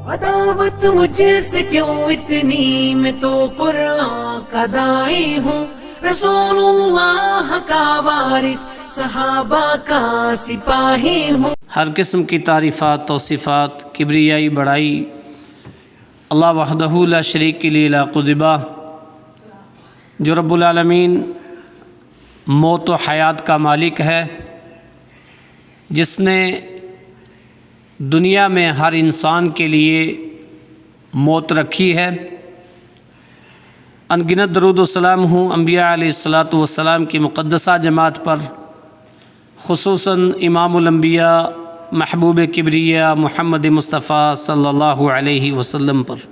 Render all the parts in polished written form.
عداوت مجھ سے کیوں اتنی، میں تو قرآن کا داعی ہوں، رسول اللہ کا وارث، صحابہ کا سپاہی ہوں۔ ہر قسم کی تعریفات، توصیفات، کبریائی، بڑائی اللہ وحدہ لا شریک لی لا قدبہ، جو رب العالمین موت و حیات کا مالک ہے، جس نے دنیا میں ہر انسان کے لیے موت رکھی ہے۔ انگنت درود و سلام ہوں انبیاء علیہ الصلاۃ والسلام کی مقدسہ جماعت پر، خصوصاً امام الانبیاء محبوب کبریہ محمد مصطفیٰ صلی اللہ علیہ وسلم پر۔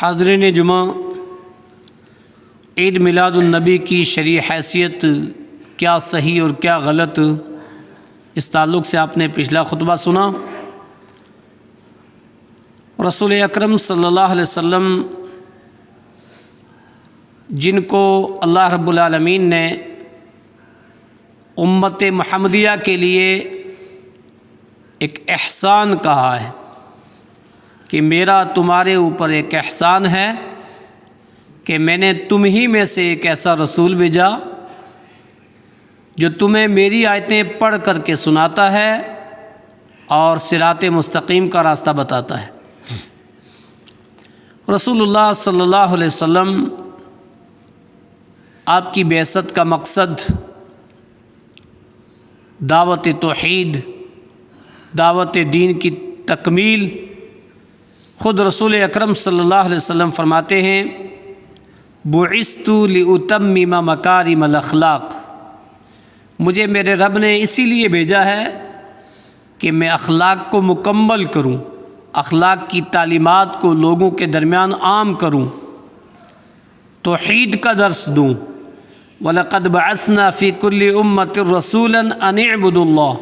حاضرین جمعہ، عید میلاد النبی کی شرعی حیثیت کیا صحیح اور کیا غلط، اس تعلق سے آپ نے پچھلا خطبہ سنا۔ رسول اکرم صلی اللہ علیہ وسلم جن کو اللہ رب العالمین نے امت محمدیہ کے لیے ایک احسان کہا ہے کہ میرا تمہارے اوپر ایک احسان ہے کہ میں نے تم ہی میں سے ایک ایسا رسول بھیجا جو تمہیں میری آیتیں پڑھ کر کے سناتا ہے اور صراط مستقیم کا راستہ بتاتا ہے۔ رسول اللہ صلی اللہ علیہ وسلم، آپ کی بعثت کا مقصد دعوت توحید، دعوت دین کی تکمیل۔ خود رسول اکرم صلی اللہ علیہ وسلم فرماتے ہیں، بعثت لأتمم مکارم الاخلاق، مجھے میرے رب نے اسی لیے بھیجا ہے کہ میں اخلاق کو مکمل کروں، اخلاق کی تعلیمات کو لوگوں کے درمیان عام کروں، توحید کا درس دوں۔ وَلَقَدْ بَعَثْنَا فِي كُلِّ أُمَّةٍ رَسُولًا أَنِ اعْبُدُوا اللَّهَ،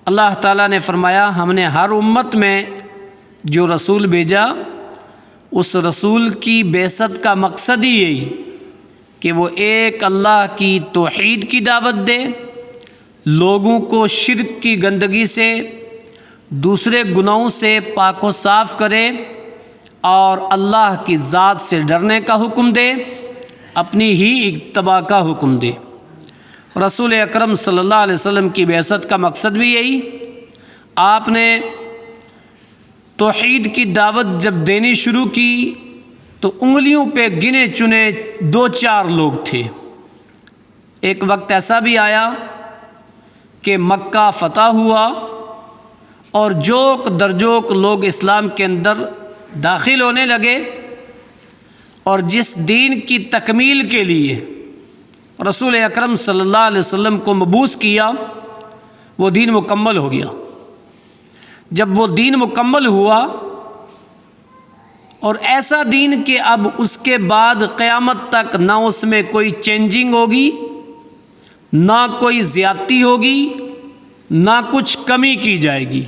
اللہ تعالیٰ نے فرمایا ہم نے ہر امت میں جو رسول بھیجا، اس رسول کی بعثت کا مقصد ہی یہی کہ وہ ایک اللہ کی توحید کی دعوت دے، لوگوں کو شرک کی گندگی سے، دوسرے گناہوں سے پاک و صاف کرے اور اللہ کی ذات سے ڈرنے کا حکم دے، اپنی ہی اتباع کا حکم دے۔ رسول اکرم صلی اللہ علیہ وسلم کی بعثت کا مقصد بھی یہی۔ آپ نے توحید کی دعوت جب دینی شروع کی تو انگلیوں پہ گنے چنے 2-4 لوگ تھے۔ ایک وقت ایسا بھی آیا کہ مکہ فتح ہوا اور جوک درجوک لوگ اسلام کے اندر داخل ہونے لگے، اور جس دین کی تکمیل کے لیے رسول اکرم صلی اللہ علیہ وسلم کو مبعوث کیا، وہ دین مکمل ہو گیا۔ جب وہ دین مکمل ہوا، اور ایسا دین کہ اب اس کے بعد قیامت تک نہ اس میں کوئی چینجنگ ہوگی، نہ کوئی زیادتی ہوگی، نہ کچھ کمی کی جائے گی،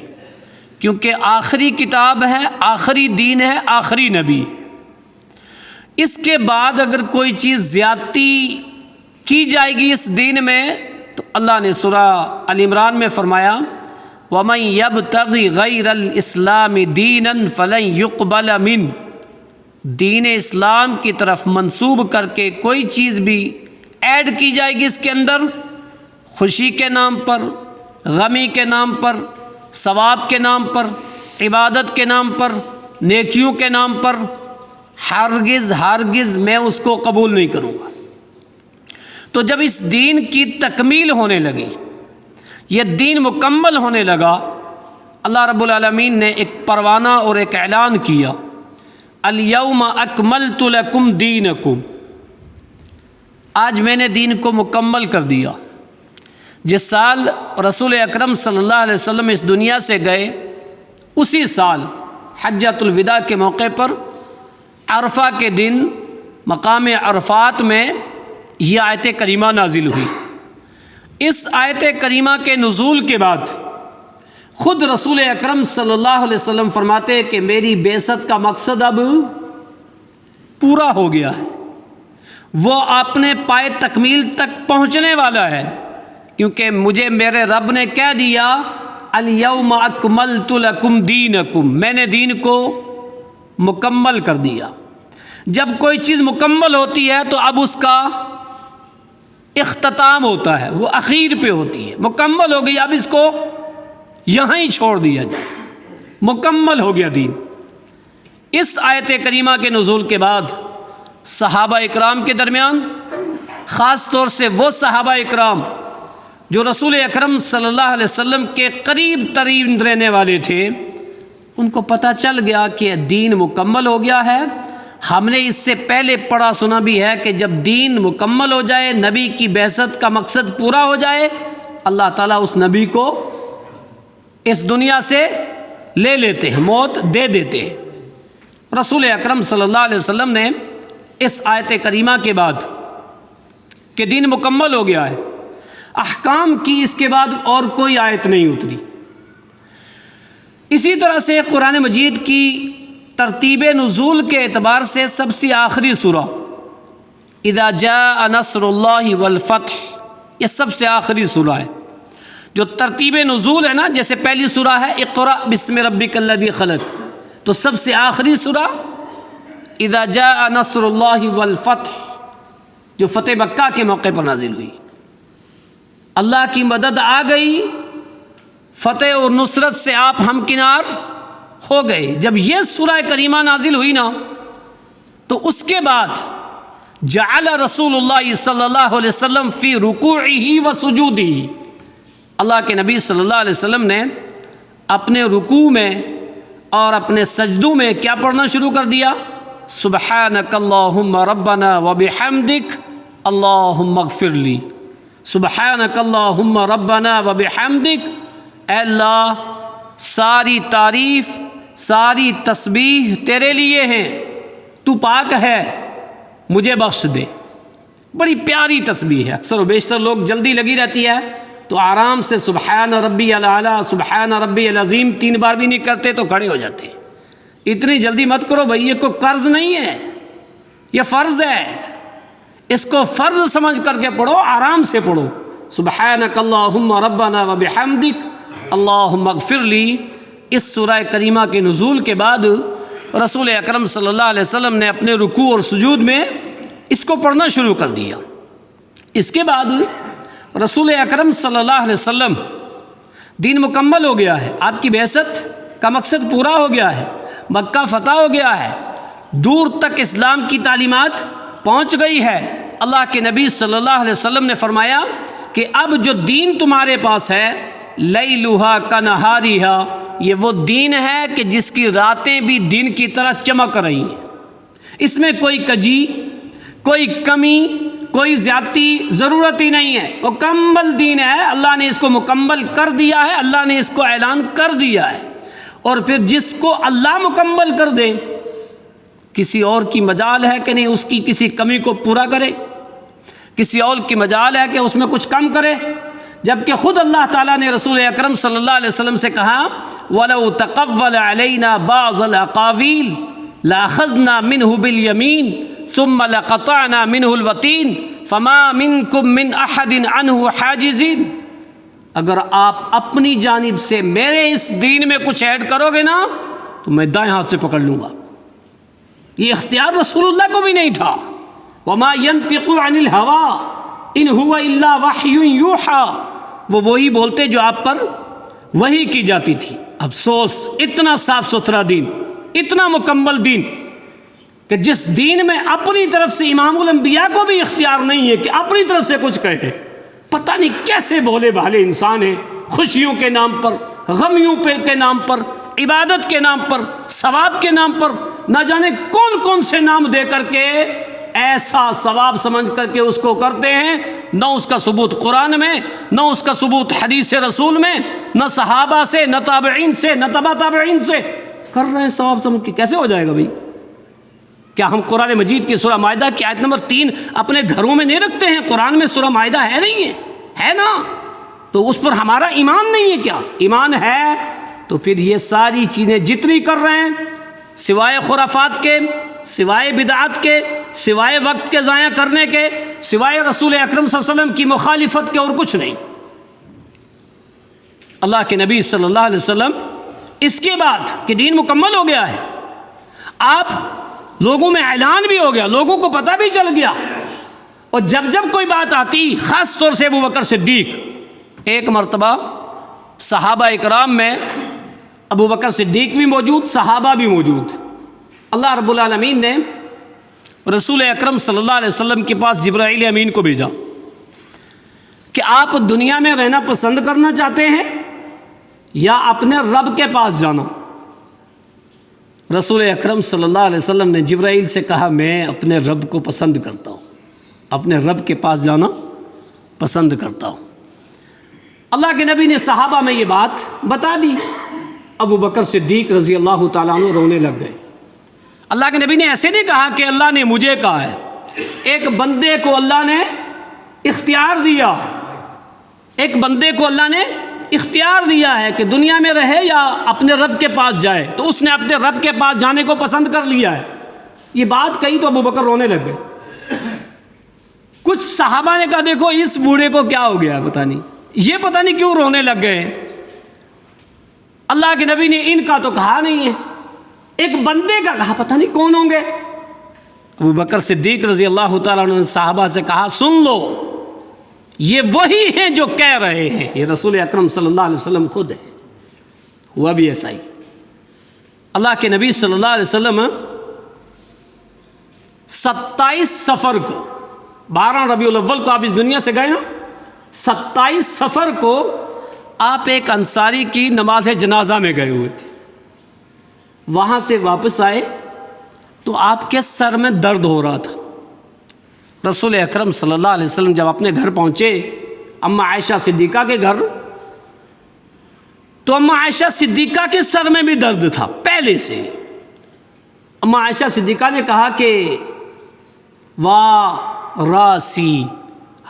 کیونکہ آخری کتاب ہے، آخری دین ہے، آخری نبی۔ اس کے بعد اگر کوئی چیز زیادتی کی جائے گی اس دین میں، تو اللہ نے سورہ ال عمران میں فرمایا، وَمَن يَبْتَغِ غَيْرَ الْإِسْلَامِ دِينًا فَلَن يُقْبَلَ مِنْهُ، دین اسلام کی طرف منسوب کر کے کوئی چیز بھی ایڈ کی جائے گی اس کے اندر، خوشی کے نام پر، غمی کے نام پر، ثواب کے نام پر، عبادت کے نام پر، نیکیوں کے نام پر، ہرگز ہرگز میں اس کو قبول نہیں کروں گا۔ تو جب اس دین کی تکمیل ہونے لگی، یہ دین مکمل ہونے لگا، اللہ رب العالمین نے ایک پروانہ اور ایک اعلان کیا، الیوم اکملت لکم دینکم، آج میں نے دین کو مکمل کر دیا۔ جس سال رسول اکرم صلی اللہ علیہ وسلم اس دنیا سے گئے، اسی سال حجۃ الوداع کے موقع پر عرفہ کے دن مقام عرفات میں یہ آیت کریمہ نازل ہوئی۔ اس آیت کریمہ کے نزول کے بعد خود رسول اکرم صلی اللہ علیہ وسلم فرماتے ہیں کہ میری بعثت کا مقصد اب پورا ہو گیا ہے، وہ اپنے پائے تکمیل تک پہنچنے والا ہے، کیونکہ مجھے میرے رب نے کہہ دیا الیوم اکملت لکم دینکم، میں نے دین کو مکمل کر دیا۔ جب کوئی چیز مکمل ہوتی ہے تو اب اس کا اختتام ہوتا ہے، وہ اخیر پہ ہوتی ہے، مکمل ہو گئی، اب اس کو یہاں ہی چھوڑ دیا جائے، مکمل ہو گیا دین۔ اس آیت کریمہ کے نزول کے بعد صحابہ اکرام کے درمیان، خاص طور سے وہ صحابہ اکرام جو رسول اکرم صلی اللہ علیہ وسلم کے قریب ترین رہنے والے تھے، ان کو پتہ چل گیا کہ دین مکمل ہو گیا ہے۔ ہم نے اس سے پہلے پڑھا سنا بھی ہے کہ جب دین مکمل ہو جائے، نبی کی بعثت کا مقصد پورا ہو جائے، اللہ تعالیٰ اس نبی کو اس دنیا سے لے لیتے ہیں، موت دے دیتے ہیں۔ رسول اکرم صلی اللہ علیہ وسلم نے اس آیت کریمہ کے بعد کہ دین مکمل ہو گیا ہے، احکام کی اس کے بعد اور کوئی آیت نہیں اتری۔ اسی طرح سے قرآن مجید کی ترتیب نزول کے اعتبار سے سب سے آخری سورہ اذا جاء نصر اللہ والفتح، یہ سب سے آخری سورہ ہے۔ جو ترتیب نزول ہے نا، جیسے پہلی سورہ ہے اقرأ بسم ربک الذی خلق، تو سب سے آخری سورہ اذا جاء نصر اللہ والفتح، جو فتح مکہ کے موقع پر نازل ہوئی۔ اللہ کی مدد آ گئی، فتح اور نصرت سے آپ ہمکنار ہو گئے۔ جب یہ سورہ کریمہ نازل ہوئی نا، تو اس کے بعد جعل رسول اللہ صلی اللہ علیہ وسلم فی رکوعہ و سجودہ، اللہ کے نبی صلی اللہ علیہ وسلم نے اپنے رکوع میں اور اپنے سجدوں میں کیا پڑھنا شروع کر دیا؟ سبحانک اللہم ربنا وبحمدک اللہم اغفر لی، سبحانک اللہم ربنا وبحمدک، اے اللہ ساری تعریف ساری تسبیح تیرے لیے ہیں، تو پاک ہے، مجھے بخش دے۔ بڑی پیاری تسبیح ہے، اکثر و بیشتر لوگ جلدی لگی رہتی ہے تو آرام سے سبحان ربی الاعلیٰ سبحان ربی العظیم 3 بار بھی نہیں کرتے تو کھڑے ہو جاتے ہیں۔ اتنی جلدی مت کرو بھائی، یہ کوئی قرض نہیں ہے، یہ فرض ہے، اس کو فرض سمجھ کر کے پڑھو، آرام سے پڑھو۔ سبحانک اللہم ربنا وبحمدک اللہم اغفر لی۔ اس سورہ کریمہ کے نزول کے بعد رسول اکرم صلی اللہ علیہ وسلم نے اپنے رکوع اور سجود میں اس کو پڑھنا شروع کر دیا۔ اس کے بعد رسول اکرم صلی اللہ علیہ وسلم، دین مکمل ہو گیا ہے، آپ کی بعثت کا مقصد پورا ہو گیا ہے، مکہ فتح ہو گیا ہے، دور تک اسلام کی تعلیمات پہنچ گئی ہے۔ اللہ کے نبی صلی اللہ علیہ وسلم نے فرمایا کہ اب جو دین تمہارے پاس ہے، لیلھا کنہاریھا، یہ وہ دین ہے کہ جس کی راتیں بھی دن کی طرح چمک رہی ہیں، اس میں کوئی کجی، کوئی کمی، کوئی زیادتی ضرورت ہی نہیں ہے، مکمل دین ہے، اللہ نے اس کو مکمل کر دیا ہے، اللہ نے اس کو اعلان کر دیا ہے۔ اور پھر جس کو اللہ مکمل کر دے، کسی اور کی مجال ہے کہ نہیں اس کی کسی کمی کو پورا کرے، کسی اور کی مجال ہے کہ اس میں کچھ کم کرے، جبکہ خود اللہ تعالیٰ نے رسول اکرم صلی اللہ علیہ وسلم سے کہا وَلَوْ تَقَوَّلَ عَلَيْنَا بَعْضَ الْأَقَاوِيلِ لَأَخَذْنَا مِنْهُ بِالْيَمِينِ ثُمَّ لَقَطَعْنَا مِنْهُ الْوَتِينَ فَمَا مِنْكُمْ مِنْ أَحَدٍ عَنْهُ حَاجِزِينَ، اگر آپ اپنی جانب سے میرے اس دین میں کچھ ایڈ کرو گے نا تو میں دائیں ہاتھ سے پکڑ لوں گا۔ یہ اختیار رسول اللہ کو بھی نہیں تھا۔ وَمَا يَنْطِقُ عَنِ الْهَوَىٰ إِنْ هُوَ إِلَّا وَحْيٌ يُوحَىٰ، وہ وہی بولتے جو آپ پر وحی کی جاتی تھی۔ افسوس، اتنا صاف ستھرا دین، اتنا مکمل دین کہ جس دین میں اپنی طرف سے امام الانبیاء کو بھی اختیار نہیں ہے کہ اپنی طرف سے کچھ کہے۔ پتہ نہیں کیسے بھولے بھالے انسان ہیں، خوشیوں کے نام پر، غمیوں کے نام پر، عبادت کے نام پر، ثواب کے نام پر، نہ جانے کون کون سے نام دے کر کے ایسا ثواب سمجھ کر کے اس کو کرتے ہیں، نہ اس کا ثبوت قرآن میں، نہ اس کا ثبوت حدیث رسول میں، نہ صحابہ سے، نہ تابعین سے، نہ تبع تابعین سے، کر رہے ہیں ثواب سمجھ کے۔ کیسے ہو جائے گا بھائی؟ کیا ہم قرآن مجید کی سورہ مائدہ کی آیت نمبر 3 اپنے گھروں میں نہیں رکھتے ہیں؟ قرآن میں سورہ مائدہ ہے نہیں ہے؟ ہے نا؟ تو اس پر ہمارا ایمان نہیں ہے کیا؟ ایمان ہے تو پھر یہ ساری چیزیں جتنی کر رہے ہیں، سوائے خرافات کے، سوائے بدعات کے، سوائے وقت کے ضائع کرنے کے، سوائے رسول اکرم صلی اللہ علیہ وسلم کی مخالفت کے، اور کچھ نہیں۔ اللہ کے نبی صلی اللہ علیہ وسلم اس کے بعد کہ دین مکمل ہو گیا ہے، آپ لوگوں میں اعلان بھی ہو گیا، لوگوں کو پتہ بھی چل گیا، اور جب جب کوئی بات آتی، خاص طور سے ابو بکر صدیق، ایک مرتبہ صحابہ اکرام میں ابو بکر صدیق بھی موجود، صحابہ بھی موجود، اللہ رب العالمین نے رسول اکرم صلی اللہ علیہ وسلم کے پاس جبرائیل امین کو بھیجا کہ آپ دنیا میں رہنا پسند کرنا چاہتے ہیں یا اپنے رب کے پاس جانا؟ رسول اکرم صلی اللہ علیہ وسلم نے جبرائیل سے کہا میں اپنے رب کو پسند کرتا ہوں، اپنے رب کے پاس جانا پسند کرتا ہوں۔ اللہ کے نبی نے صحابہ میں یہ بات بتا دی، ابو بکر صدیق رضی اللہ تعالیٰ عنہ رونے لگ گئے۔ اللہ کے نبی نے ایسے نہیں کہا کہ اللہ نے مجھے کہا ہے، ایک بندے کو اللہ نے اختیار دیا، ایک بندے کو اللہ نے اختیار دیا ہے کہ دنیا میں رہے یا اپنے رب کے پاس جائے، تو اس نے اپنے رب کے پاس جانے کو پسند کر لیا ہے۔ یہ بات کہی تو ابو بکر رونے لگ گئے۔ کچھ صحابہ نے کہا دیکھو اس بوڑھے کو کیا ہو گیا، پتہ نہیں کیوں رونے لگ گئے۔ اللہ کے نبی نے ان کا تو کہا نہیں ہے، ایک بندے کا کہا، پتہ نہیں کون ہوں گے۔ ابو بکر صدیق رضی اللہ تعالیٰ عنہ نے صحابہ سے کہا سن لو، یہ وہی ہیں جو کہہ رہے ہیں، یہ رسول اکرم صلی اللہ علیہ وسلم خود ہے۔ ہوا بھی ایسا ہی۔ اللہ کے نبی صلی اللہ علیہ وسلم 27 صفر کو، 12 ربیع الاول کو آپ اس دنیا سے گئے نا، 27 صفر کو آپ ایک انصاری کی نماز جنازہ میں گئے ہوئے تھے، وہاں سے واپس آئے تو آپ کے سر میں درد ہو رہا تھا۔ رسول اکرم صلی اللہ علیہ وسلم جب اپنے گھر پہنچے، اماں عائشہ صدیقہ کے گھر، تو اماں عائشہ صدیقہ کے سر میں بھی درد تھا پہلے سے۔ اماں عائشہ صدیقہ نے کہا کہ واہ راسی،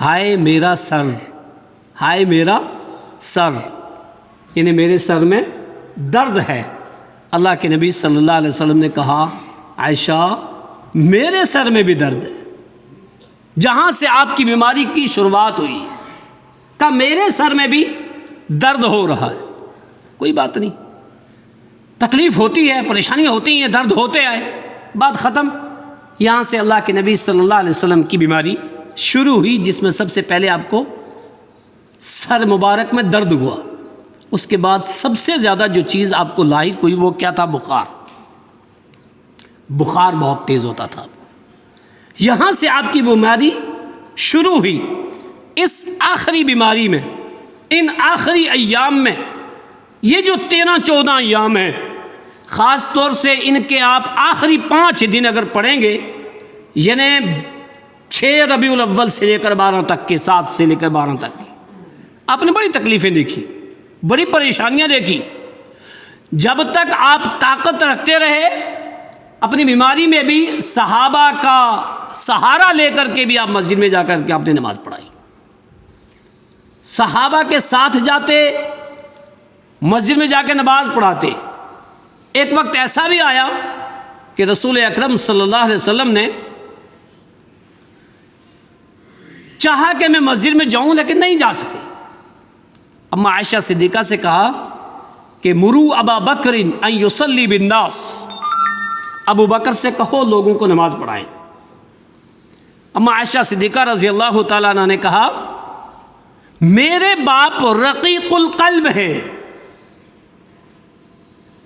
ہائے میرا سر، ہائے میرا سر، یعنی میرے سر میں درد ہے۔ اللہ کے نبی صلی اللہ علیہ وسلم نے کہا عائشہ میرے سر میں بھی درد ہے، جہاں سے آپ کی بیماری کی شروعات ہوئی ہے، کہا میرے سر میں بھی درد ہو رہا ہے۔ کوئی بات نہیں، تکلیف ہوتی ہے، پریشانیاں ہوتی ہیں، درد ہوتے آئے، بات ختم۔ یہاں سے اللہ کے نبی صلی اللہ علیہ وسلم کی بیماری شروع ہوئی، جس میں سب سے پہلے آپ کو سر مبارک میں درد ہوا، اس کے بعد سب سے زیادہ جو چیز آپ کو لاحق ہوئی وہ کیا تھا؟ بخار۔ بخار بہت تیز ہوتا تھا۔ یہاں سے آپ کی بیماری شروع ہوئی۔ اس آخری بیماری میں، ان آخری ایام میں، یہ جو 13-14 ایام ہیں، خاص طور سے ان کے آپ آخری 5 دن اگر پڑھیں گے، یعنی 6 ربیع الاول سے لے کر 12 تک کے، 7 سے لے کر 12 تک کی، آپ نے بڑی تکلیفیں دیکھی، بڑی پریشانیاں دیکھی۔ جب تک آپ طاقت رکھتے رہے، اپنی بیماری میں بھی صحابہ کا سہارا لے کر کے بھی آپ مسجد میں جا کر کے آپ نے نماز پڑھائی، صحابہ کے ساتھ جاتے، مسجد میں جا کے نماز پڑھاتے۔ ایک وقت ایسا بھی آیا کہ رسول اکرم صلی اللہ علیہ وسلم نے چاہا کہ میں مسجد میں جاؤں لیکن نہیں جا سکے۔ اماں عائشہ صدیقہ سے کہا کہ مرو ابا بکر ان یصلی بالناس، ابو بکر سے کہو لوگوں کو نماز پڑھائیں۔ اماں عائشہ صدیقہ رضی اللہ تعالیٰ عنہ نے کہا میرے باپ رقیق القلب ہے،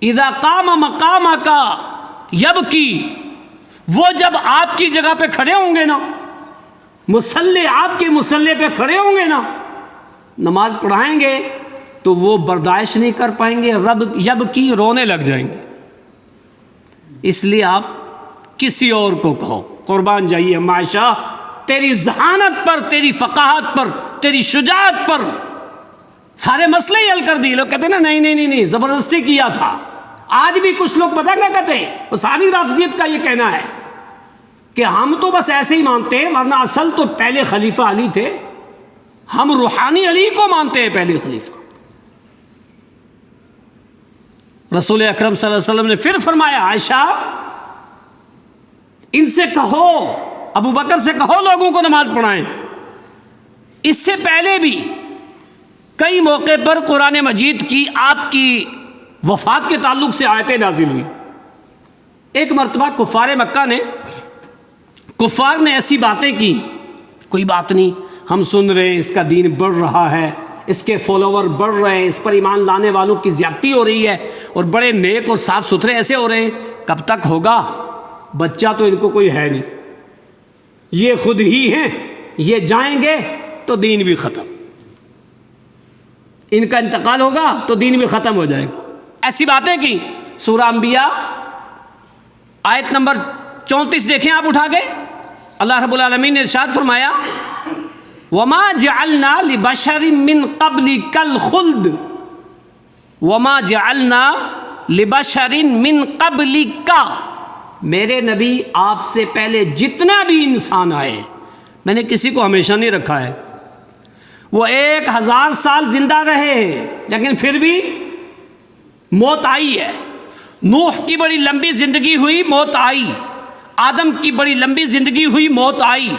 اذا قام مقامک یبکی، وہ جب آپ کی جگہ پہ کھڑے ہوں گے نا، مصلی آپ کے مصلی پہ کھڑے ہوں گے نا، نماز پڑھائیں گے تو وہ برداشت نہیں کر پائیں گے، رب یبکی، رونے لگ جائیں گے، اس لیے آپ کسی اور کو کہو۔ قربان جائیے اماں عائشہ، تیری ذہانت پر، تیری فقاہت پر، تیری شجاعت پر سارے مسئلے ہی حل کر دیے۔ لوگ کہتے ہیں نا نہیں زبردستی کیا تھا۔ آج بھی کچھ لوگ پتہ کیا کہتے ہیں، وہ ساری رافضیت کا یہ کہنا ہے کہ ہم تو بس ایسے ہی مانتے ہیں، ورنہ اصل تو پہلے خلیفہ علی تھے، ہم روحانی علی کو مانتے ہیں پہلے خلیفہ۔ رسول اکرم صلی اللہ علیہ وسلم نے پھر فرمایا عائشہ ان سے کہو، ابو بکر سے کہو لوگوں کو نماز پڑھائیں۔ اس سے پہلے بھی کئی موقع پر قرآن مجید کی آپ کی وفات کے تعلق سے آیتیں نازل ہوئی۔ ایک مرتبہ کفار نے ایسی باتیں کی، کوئی بات نہیں، ہم سن رہے ہیں اس کا دین بڑھ رہا ہے، اس کے فالوور بڑھ رہے ہیں، اس پر ایمان لانے والوں کی زیادتی ہو رہی ہے، اور بڑے نیک اور صاف ستھرے ایسے ہو رہے ہیں، کب تک ہوگا؟ بچہ تو ان کو کوئی ہے نہیں، یہ خود ہی ہیں، یہ جائیں گے تو دین بھی ختم، ان کا انتقال ہوگا تو دین بھی ختم ہو جائے گا۔ ایسی باتیں کی۔ سورہ انبیاء آیت نمبر 34 دیکھیں آپ اٹھا کے، اللہ رب العالمین نے ارشاد فرمایا وَمَا جَعَلْنَا لِبَشَرٍ مِّن قَبْلِكَ الْخُلْدَ وَمَا جَعَلْنَا لِبَشَرٍ مِّن قَبْلِكَ، میرے نبی آپ سے پہلے جتنا بھی انسان آئے میں نے کسی کو ہمیشہ نہیں رکھا ہے، وہ 1000 سال زندہ رہے ہیں لیکن پھر بھی موت آئی ہے۔ نوح کی بڑی لمبی زندگی ہوئی، موت آئی۔ آدم کی بڑی لمبی زندگی ہوئی، موت آئی۔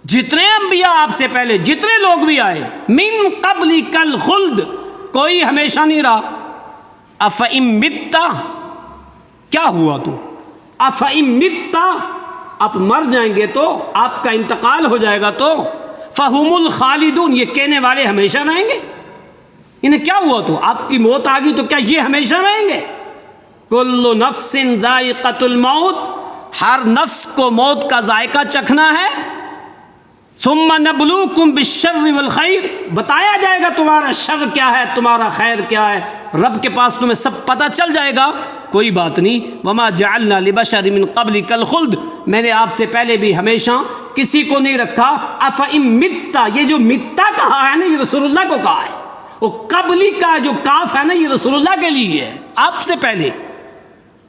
جتنے انبیاء آپ سے پہلے جتنے لوگ بھی آئے، من قبلک الخلد، کوئی ہمیشہ نہیں رہا۔ افئن مت، کیا ہوا تو؟ افئن مت، آپ مر جائیں گے تو، آپ کا انتقال ہو جائے گا تو، فہم الخالدون، یہ کہنے والے ہمیشہ رہیں گے؟ انہیں کیا ہوا تو؟ آپ کی موت آ گئی تو کیا یہ ہمیشہ رہیں گے؟ کل نفس ذائقۃ الموت، ہر نفس کو موت کا ذائقہ چکھنا ہے۔ ثم نبلوکم بالشر والخیر، بتایا جائے گا تمہارا شر کیا ہے، تمہارا خیر کیا ہے، رب کے پاس تمہیں سب پتہ چل جائے گا۔ کوئی بات نہیں، وما جعلنا لبشر من قبلک الخلد، میں نے آپ سے پہلے بھی ہمیشہ کسی کو نہیں رکھا۔ افئن مت، یہ جو متا کہا ہے نا، یہ رسول اللہ کو کہا ہے۔ وہ قبلی کا جو کاف ہے نا، یہ رسول اللہ کے لیے ہے، آپ سے پہلے۔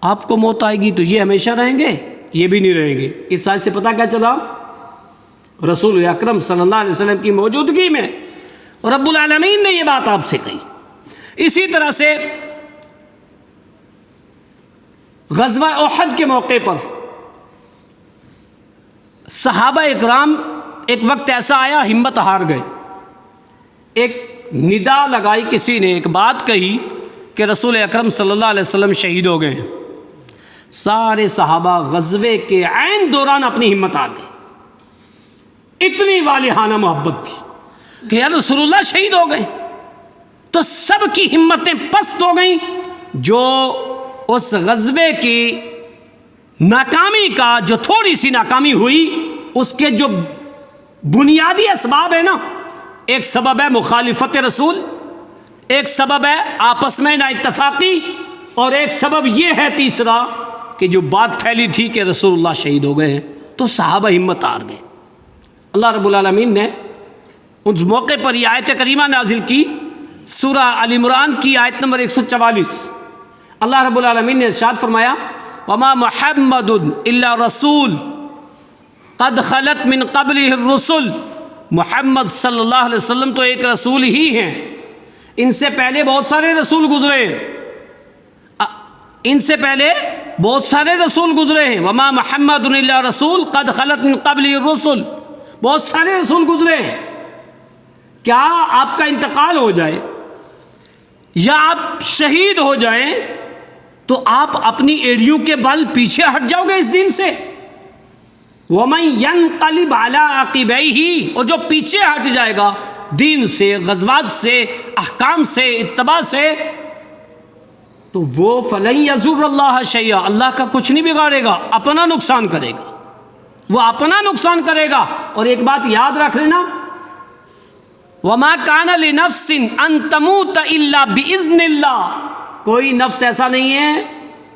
آپ کو موت آئے گی تو یہ ہمیشہ رہیں گے؟ یہ بھی نہیں رہیں گے۔ اس آیت سے پتہ کیا چلا؟ رسول اکرم صلی اللہ علیہ وسلم کی موجودگی میں رب العالمین نے یہ بات آپ سے کہی۔ اسی طرح سے غزوہ احد کے موقع پر صحابہ اکرام ایک وقت ایسا آیا، ہمت ہار گئے۔ ایک ندا لگائی، کسی نے ایک بات کہی کہ رسول اکرم صلی اللہ علیہ وسلم شہید ہو گئے ہیں۔ سارے صحابہ غزوے کے عین دوران اپنی ہمت ہار گئے، اتنی والہانہ محبت تھی کہ یا رسول اللہ شہید ہو گئے، تو سب کی ہمتیں پست ہو گئیں۔ جو اس غزوے کی ناکامی کا، جو تھوڑی سی ناکامی ہوئی، اس کے جو بنیادی اسباب ہیں نا، ایک سبب ہے مخالفت رسول، ایک سبب ہے آپس میں نا اتفاقی، اور ایک سبب یہ ہے تیسرا کہ جو بات پھیلی تھی کہ رسول اللہ شہید ہو گئے ہیں، تو صحابہ ہمت ہار گئے۔ اللہ رب العالمین نے اس موقع پر یہ آیت کریمہ نازل کی، سورہ آل عمران کی آیت نمبر 144۔ اللہ رب العالمین نے ارشاد فرمایا وما محمد الا رسول قد خلت من قبلہ الرسل، محمد صلی اللہ علیہ وسلم تو ایک رسول ہی ہیں، ان سے پہلے بہت سارے رسول گزرے ہیں، ان سے پہلے بہت سارے رسول گزرے ہیں۔ وما محمد الا رسول قد خلت من قبلہ الرسل، بہت سارے رسول گزرے ہیں۔ کیا آپ کا انتقال ہو جائے یا آپ شہید ہو جائیں تو آپ اپنی ایڑیوں کے بل پیچھے ہٹ جاؤ گے اس دین سے؟ وَمَن يَنْقَلِبْ عَلَىٰ عَقِبَيْهِ، اور جو پیچھے ہٹ جائے گا دین سے، غزوات سے، احکام سے، اتباع سے، تو وہ فَلَن يَضُرَّ اللَّهَ شَيْئًا، اللہ کا کچھ نہیں بگاڑے گا، اپنا نقصان کرے گا، وہ اپنا نقصان کرے گا۔ اور ایک بات یاد رکھ لینا، وَمَا كَانَ لِنَفْسٍ أَن تَمُوتَ إِلَّا بِإِذْنِ اللَّهِ، کوئی نفس ایسا نہیں ہے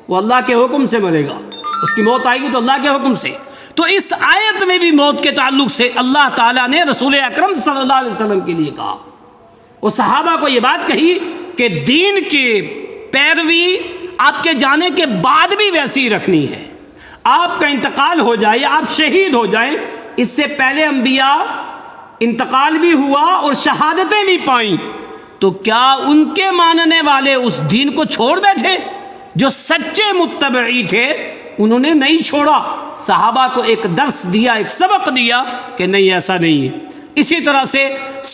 وہ اللہ کے حکم سے مرے گا، اس کی موت آئے گی تو اللہ کے حکم سے۔ تو اس آیت میں بھی موت کے تعلق سے اللہ تعالیٰ نے رسول اکرم صلی اللہ علیہ وسلم کے لیے کہا، اور صحابہ کو یہ بات کہی کہ دین کی پیروی آپ کے جانے کے بعد بھی ویسی ہی رکھنی ہے۔ آپ کا انتقال ہو جائے، آپ شہید ہو جائیں، اس سے پہلے انبیاء انتقال بھی ہوا اور شہادتیں بھی پائیں، تو کیا ان کے ماننے والے اس دین کو چھوڑ بیٹھے؟ جو سچے متبعی تھے انہوں نے نہیں چھوڑا، صحابہ کو ایک درس دیا، ایک سبق دیا کہ نہیں ایسا نہیں ہے۔ اسی طرح سے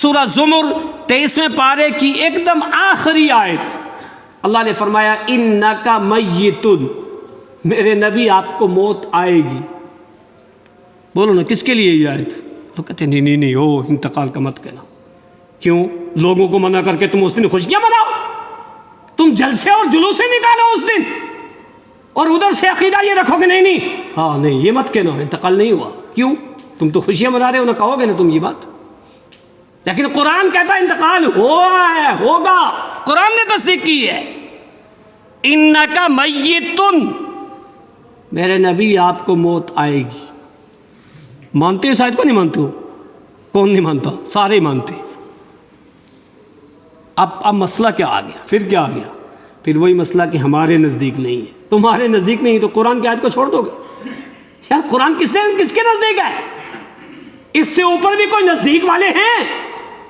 سورہ زمر 23ویں پارے کی ایک دم آخری آیت اللہ نے فرمایا انکا میتن، میرے نبی آپ کو موت آئے گی۔ بولو نا کس کے لیے یہ آیت؟ تو کہتے ہیں نہیں او انتقال کا مت کہنا۔ کیوں؟ لوگوں کو منع کر کے تم اس دن خوشیاں مناؤ، تم جلسے اور جلوسے نکالو اس دن، اور ادھر سے عقیدہ یہ رکھو کہ نہیں یہ مت کہنا انتقال نہیں ہوا۔ کیوں؟ تم تو خوشیاں منا رہے ہو، نہ کہو گے نا تم یہ بات۔ لیکن قرآن کہتا ہے انتقال ہوا ہے، ہوگا، قرآن نے تصدیق کی ہے۔ انکا میتن، میرے نبی آپ کو موت آئے گی۔ مانتے ہو شاید کو نہیں مانتے ہو؟ کون نہیں مانتا؟ سارے مانتے۔ اب مسئلہ کیا آ گیا؟ پھر کیا آ گیا؟ پھر وہی مسئلہ کہ ہمارے نزدیک نہیں ہے۔ تمہارے نزدیک نہیں تو قرآن کی آیت کو چھوڑ دو گے؟ یار قرآن کس کے نزدیک ہے؟ اس سے اوپر بھی کوئی نزدیک والے ہیں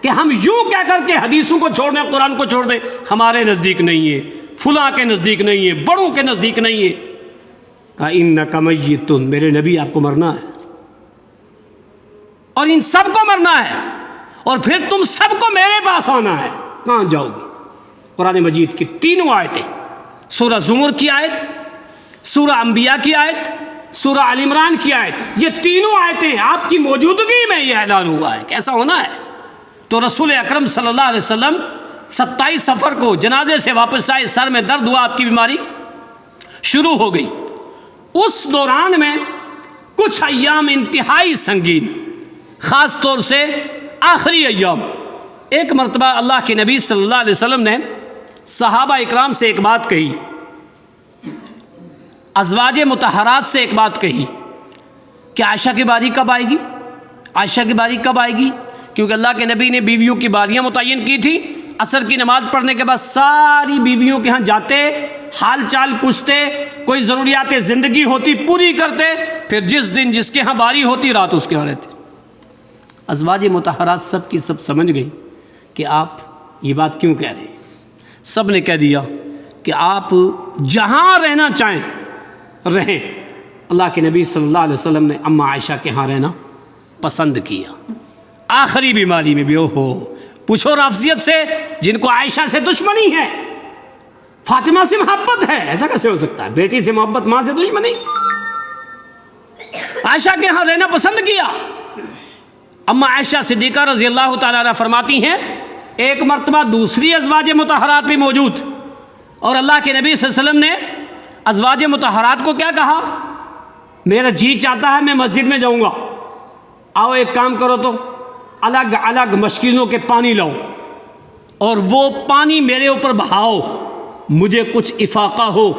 کہ ہم یوں کہہ کر کے حدیثوں کو چھوڑ دیں، قرآن کو چھوڑ دیں؟ ہمارے نزدیک نہیں ہے، فلاں کے نزدیک نہیں ہے، بڑوں کے نزدیک نہیں ہے۔ کہا انکا میتن، میرے نبی آپ کو مرنا ہے، اور ان سب کو مرنا ہے، اور پھر تم سب کو میرے پاس آنا ہے۔ کہاں جاؤ گے؟ قرآن مجید کی تینوں آیتیں، سورہ زمر کی آیت، سورہ انبیاء کی آیت، سورہ آل عمران کی آیت، یہ تینوں آیتیں آپ کی موجودگی میں یہ اعلان ہوا ہے کہ ایسا ہونا ہے۔ تو رسول اکرم صلی اللہ علیہ وسلم 27 صفر کو جنازے سے واپس آئے، سر میں درد ہوا، آپ کی بیماری شروع ہو گئی۔ اس دوران میں کچھ ایام انتہائی سنگین، خاص طور سے آخری ایام، ایک مرتبہ اللہ کے نبی صلی اللہ علیہ وسلم نے صحابہ اکرام سے ایک بات کہی، ازواج مطہرات سے ایک بات کہی کہ عائشہ کی باری کب آئے گی؟ عائشہ کی باری کب آئے گی؟ کیونکہ اللہ کے نبی نے بیویوں کی باریاں متعین کی تھی۔ عصر کی نماز پڑھنے کے بعد ساری بیویوں کے ہاں جاتے، حال چال پوچھتے، کوئی ضروریات زندگی ہوتی پوری کرتے، پھر جس دن جس کے ہاں باری ہوتی رات اس کے ہاں رہتے۔ ازواج مطہرات سب کی سب سمجھ گئی کہ آپ یہ بات کیوں کہہ رہے ہیں۔ سب نے کہہ دیا کہ آپ جہاں رہنا چاہیں رہیں۔ اللہ کے نبی صلی اللہ علیہ وسلم نے اماں عائشہ کے ہاں رہنا پسند کیا، آخری بیماری میں بھی۔ پوچھو رافضیت سے، جن کو عائشہ سے دشمنی ہے، فاطمہ سے محبت ہے، ایسا کیسے ہو سکتا ہے؟ بیٹی سے محبت، ماں سے دشمنی؟ عائشہ کے ہاں رہنا پسند کیا۔ اماں عائشہ صدیقہ رضی اللہ تعالیٰ عنہ فرماتی ہیں ایک مرتبہ دوسری ازواج مطہرات بھی موجود، اور اللہ کے نبی صلی اللہ علیہ وسلم نے ازواج مطہرات کو کیا کہا؟ میرا جی چاہتا ہے میں مسجد میں جاؤں گا، آؤ ایک کام کرو تو الگ الگ مشکینوں کے پانی لاؤ، اور وہ پانی میرے اوپر بہاؤ، مجھے کچھ افاقہ ہو،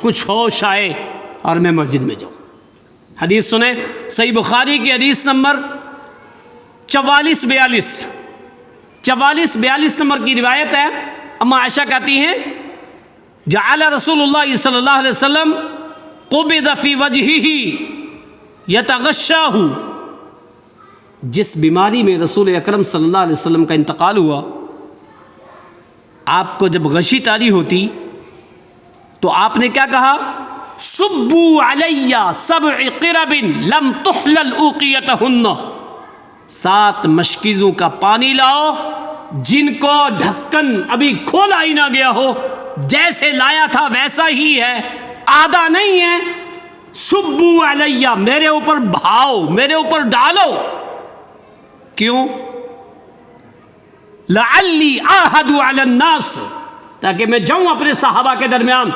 کچھ ہوش آئے، اور میں مسجد میں جاؤں۔ حدیث سنیں، صحیح بخاری کی حدیث نمبر 4442 نمبر کی روایت ہے۔ اماں عائشہ کہتی ہیں جعل رسول اللہ صلی اللہ علیہ وسلم قبض فی وجہہ یتغشاہ، جس بیماری میں رسول اکرم صلی اللہ علیہ وسلم کا انتقال ہوا، آپ کو جب غشی طاری ہوتی تو آپ نے کیا کہا؟ صبوا علی 7 قرب لم تحلل اوقیتہن، 7 مشکیزوں کا پانی لاؤ جن کو ڈھکن ابھی کھولا ہی نہ گیا ہو، جیسے لایا تھا ویسا ہی ہے، آدھا نہیں ہے۔ صبوا علی، میرے اوپر بہاؤ، میرے اوپر ڈالو۔ کیوں؟ لعلی اعہد علی الناس، تاکہ میں جاؤں اپنے صحابہ کے درمیان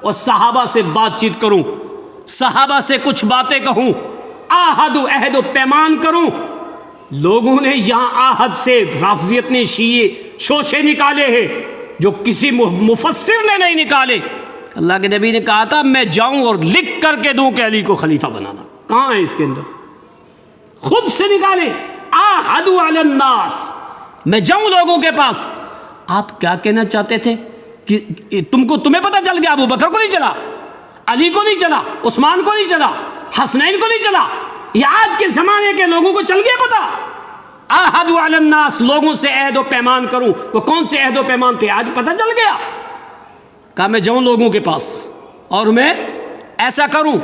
اور صحابہ سے بات چیت کروں، صحابہ سے کچھ باتیں کہوں، عہد و پیمان کروں۔ لوگوں نے یہاں عہد سے رافضیت نے شیعے شوشے نکالے ہیں جو کسی مفسر نے نہیں نکالے۔ اللہ کے نبی نے کہا تھا میں جاؤں اور لکھ کر کے دوں کہ علی کو خلیفہ بنانا، کہاں ہے اس کے اندر؟ خود سے نکالے، عہد علی الناس، میں جاؤں لوگوں کے پاس۔ آپ کیا کہنا چاہتے تھے کہ تمہیں پتہ چل گیا ابو بکر کو نہیں چلا، علی کو نہیں چلا، عثمان کو نہیں چلا، حسنین کو نہیں چلا، یہ آج کے زمانے کے لوگوں کو چل گیا پتہ؟ عہد علی الناس، لوگوں سے عہد و پیمان کروں۔ وہ کون سے عہد و پیمان تھے؟ آج پتہ چل گیا۔ کہا میں جاؤں لوگوں کے پاس اور میں ایسا کروں۔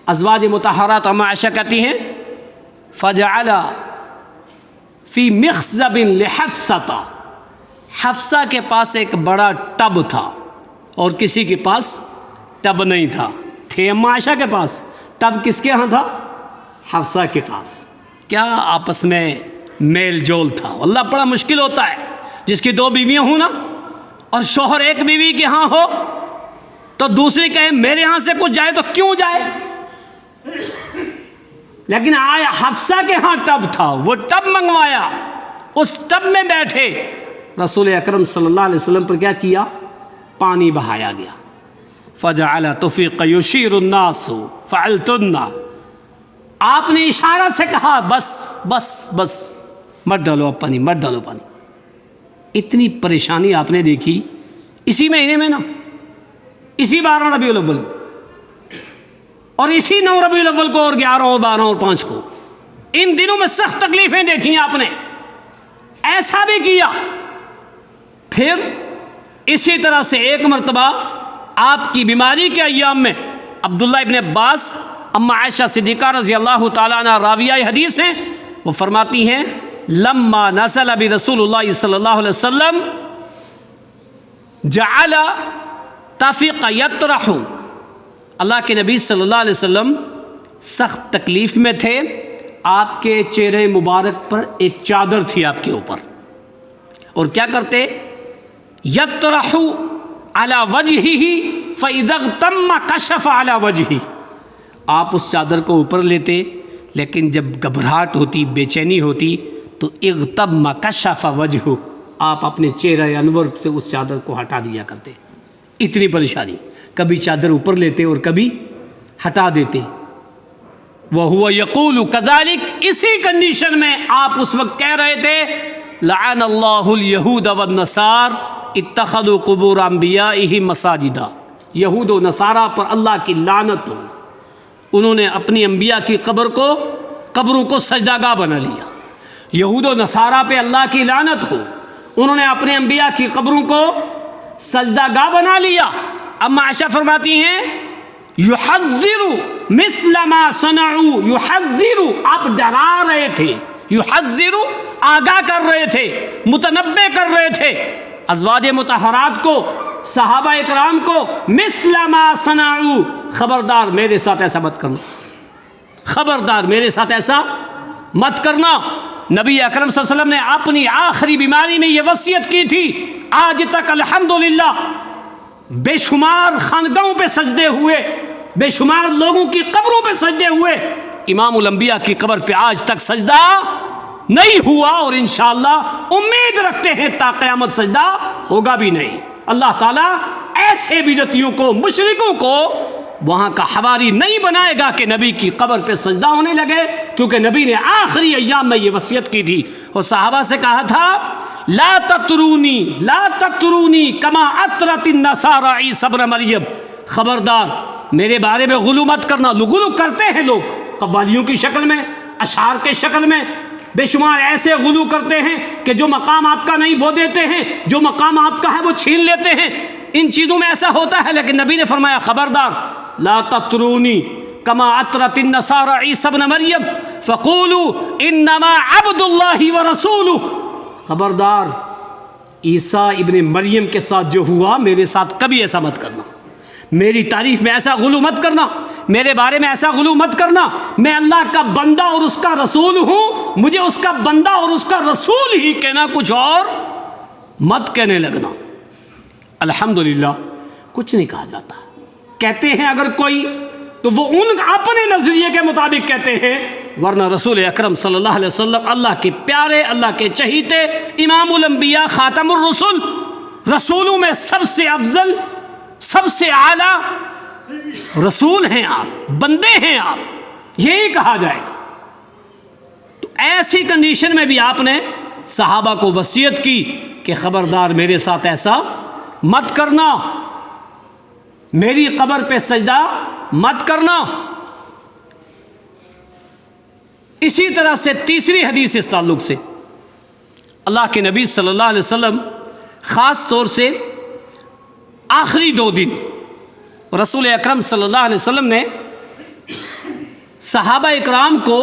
ازواج مطہرات اماں عائشہ کہتی ہیں فی مخزب لحفصہ، حفصہ کے پاس ایک بڑا ٹب تھا اور کسی کے پاس ٹب نہیں تھا. تھے اما عائشہ کے پاس، ٹب کس کے ہاں تھا؟ حفصہ کے پاس. کیا آپس میں میل جول تھا. واللہ بڑا مشکل ہوتا ہے جس کی 2 بیویاں ہوں نا اور شوہر ایک بیوی کے ہاں ہو تو دوسری کہے میرے ہاں سے کچھ جائے تو کیوں جائے. لیکن آیا حفصہ کے ہاں ٹب تھا، وہ ٹب منگوایا، اس ٹب میں بیٹھے رسول اکرم صلی اللہ علیہ وسلم پر کیا کیا؟ پانی بہایا گیا. فجعل تفیق یشیر الناس فعلتن، آپ نے اشارہ سے کہا بس بس بس، مت ڈالو اب پانی، مت ڈالو پانی. اتنی پریشانی آپ نے دیکھی اسی مہینے میں نا، اسی 12 ربیع الاول اور اسی 9 ربیع الاول کو اور 11 اور 12 اور 5 کو. ان دنوں میں سخت تکلیفیں دیکھی آپ نے، ایسا بھی کیا. پھر اسی طرح سے ایک مرتبہ آپ کی بیماری کے ایام میں عبداللہ ابن عباس، اما عائشہ صدیقہ رضی اللہ تعالیٰ عنہ راویہ حدیث ہیں، وہ فرماتی ہیں لما نزل برسول اللہ صلی اللہ علیہ وسلم جعل تفیق یطرح، اللہ کے نبی صلی اللہ علیہ وسلم سخت تکلیف میں تھے. آپ کے چہرے مبارک پر ایک چادر تھی آپ کے اوپر، اور کیا کرتے؟ یطرح علی وجہہ فاذا اغتم کشف علی وجہہ، آپ اس چادر کو اوپر لیتے لیکن جب گھبراہٹ ہوتی، بے چینی ہوتی تو اغتم کشف وجہہ، آپ اپنے چہرہ انور سے اس چادر کو ہٹا دیا کرتے. اتنی پریشانی، کبھی چادر اوپر لیتے اور کبھی ہٹا دیتے. وَهُوَ يَقُولُ كَذَلِكَ، اسی کنڈیشن میں آپ اس وقت کہہ رہے تھے لعن اللہ اليہود والنصار اتخذوا قبور انبیائہم مساجدا، یہود و نصارہ پر اللہ کی لعنت ہو، انہوں نے اپنی انبیاء کی قبروں کو سجدہ گاہ بنا لیا. یہود و نصارہ پہ اللہ کی لعنت ہو، انہوں نے اپنے انبیاء کی قبروں کو سجدہ گاہ بنا لیا. اما عائشہ فرماتی ہیں یحذر مثل ما صنعوا، یحذر آپ ڈرا رہے تھے، یحذر آگاہ کر رہے تھے، متنبہ کر رہے تھے ازواج مطہرات کو، صحابہ اکرام کو، مثل ما صنعوا، خبردار میرے ساتھ ایسا مت کرنا، خبردار میرے ساتھ ایسا مت کرنا. نبی اکرم صلی اللہ علیہ وسلم نے اپنی آخری بیماری میں یہ وصیت کی تھی. آج تک الحمدللہ بے شمار خانقاہوں پہ سجدے ہوئے، بے شمار لوگوں کی قبروں پہ سجدے ہوئے، امام الانبیاء کی قبر پہ آج تک سجدہ نہیں ہوا، اور انشاءاللہ امید رکھتے ہیں تا قیامت سجدہ ہوگا بھی نہیں. اللہ تعالیٰ ایسے بدعتیوں کو، مشرکوں کو وہاں کا حواری نہیں بنائے گا کہ نبی کی قبر پہ سجدہ ہونے لگے، کیونکہ نبی نے آخری ایام میں یہ وصیت کی تھی اور صحابہ سے کہا تھا لا تطرونی کما اطرت النصارى عیسی ابن مریم، خبردار میرے بارے میں غلو مت کرنا. غلو کرتے ہیں لوگ قوالیوں کی شکل میں، اشعار کے شکل میں، بے شمار ایسے غلو کرتے ہیں کہ جو مقام آپ کا نہیں وہ دیتے ہیں، جو مقام آپ کا ہے وہ چھین لیتے ہیں. ان چیزوں میں ایسا ہوتا ہے، لیکن نبی نے فرمایا خبردار لا تطرونی کما اطرت النصارى عیسی ابن مریم فقولوا انما عبد اللہ ورسولہ، خبردار عیسیٰ ابن مریم کے ساتھ جو ہوا میرے ساتھ کبھی ایسا مت کرنا، میری تعریف میں ایسا غلو مت کرنا، میرے بارے میں ایسا غلو مت کرنا. میں اللہ کا بندہ اور اس کا رسول ہوں، مجھے اس کا بندہ اور اس کا رسول ہی کہنا، کچھ اور مت کہنے لگنا. الحمدللہ کچھ نہیں کہا جاتا. کہتے ہیں اگر کوئی تو وہ ان اپنے نظریے کے مطابق کہتے ہیں، ورنہ رسول اکرم صلی اللہ علیہ وسلم اللہ کے پیارے، اللہ کے چہیتے، امام الانبیاء، خاتم الرسل، رسولوں میں سب سے افضل، سب سے اعلیٰ رسول ہیں آپ، بندے ہیں آپ، یہی کہا جائے گا. تو ایسی کنڈیشن میں بھی آپ نے صحابہ کو وصیت کی کہ خبردار میرے ساتھ ایسا مت کرنا، میری قبر پہ سجدہ مت کرنا. اسی طرح سے تیسری حدیث اس تعلق سے، اللہ کے نبی صلی اللہ علیہ وسلم خاص طور سے آخری 2 دن رسول اکرم صلی اللہ علیہ وسلم نے صحابہ اکرام کو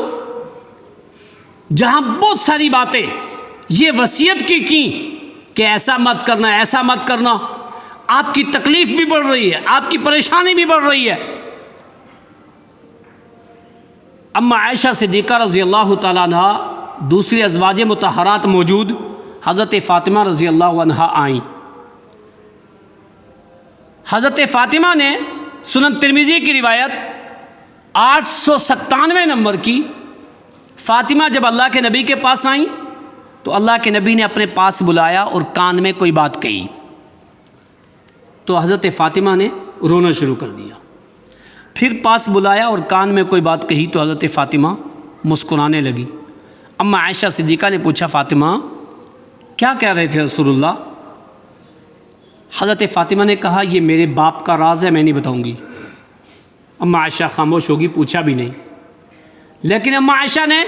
جہاں بہت ساری باتیں یہ وصیت کی کہ ایسا مت کرنا، ایسا مت کرنا، آپ کی تکلیف بھی بڑھ رہی ہے، آپ کی پریشانی بھی بڑھ رہی ہے۔ اما عائشہ صدیقہ رضی اللہ تعالیٰ عنہ، دوسری ازواج مطہرات موجود، حضرت فاطمہ رضی اللہ عنہا آئیں۔ حضرت فاطمہ نے سنن ترمذی کی روایت 897 نمبر کی، فاطمہ جب اللہ کے نبی کے پاس آئیں تو اللہ کے نبی نے اپنے پاس بلایا اور کان میں کوئی بات کہی تو حضرت فاطمہ نے رونا شروع کر دیا۔ پھر پاس بلایا اور کان میں کوئی بات کہی تو حضرت فاطمہ مسکرانے لگی۔ اما عائشہ صدیقہ نے پوچھا، فاطمہ کیا کہہ رہے تھے رسول اللہ؟ حضرت فاطمہ نے کہا، یہ میرے باپ کا راز ہے، میں نہیں بتاؤں گی۔ اما عائشہ خاموش ہوگی، پوچھا بھی نہیں۔ لیکن اما عائشہ نے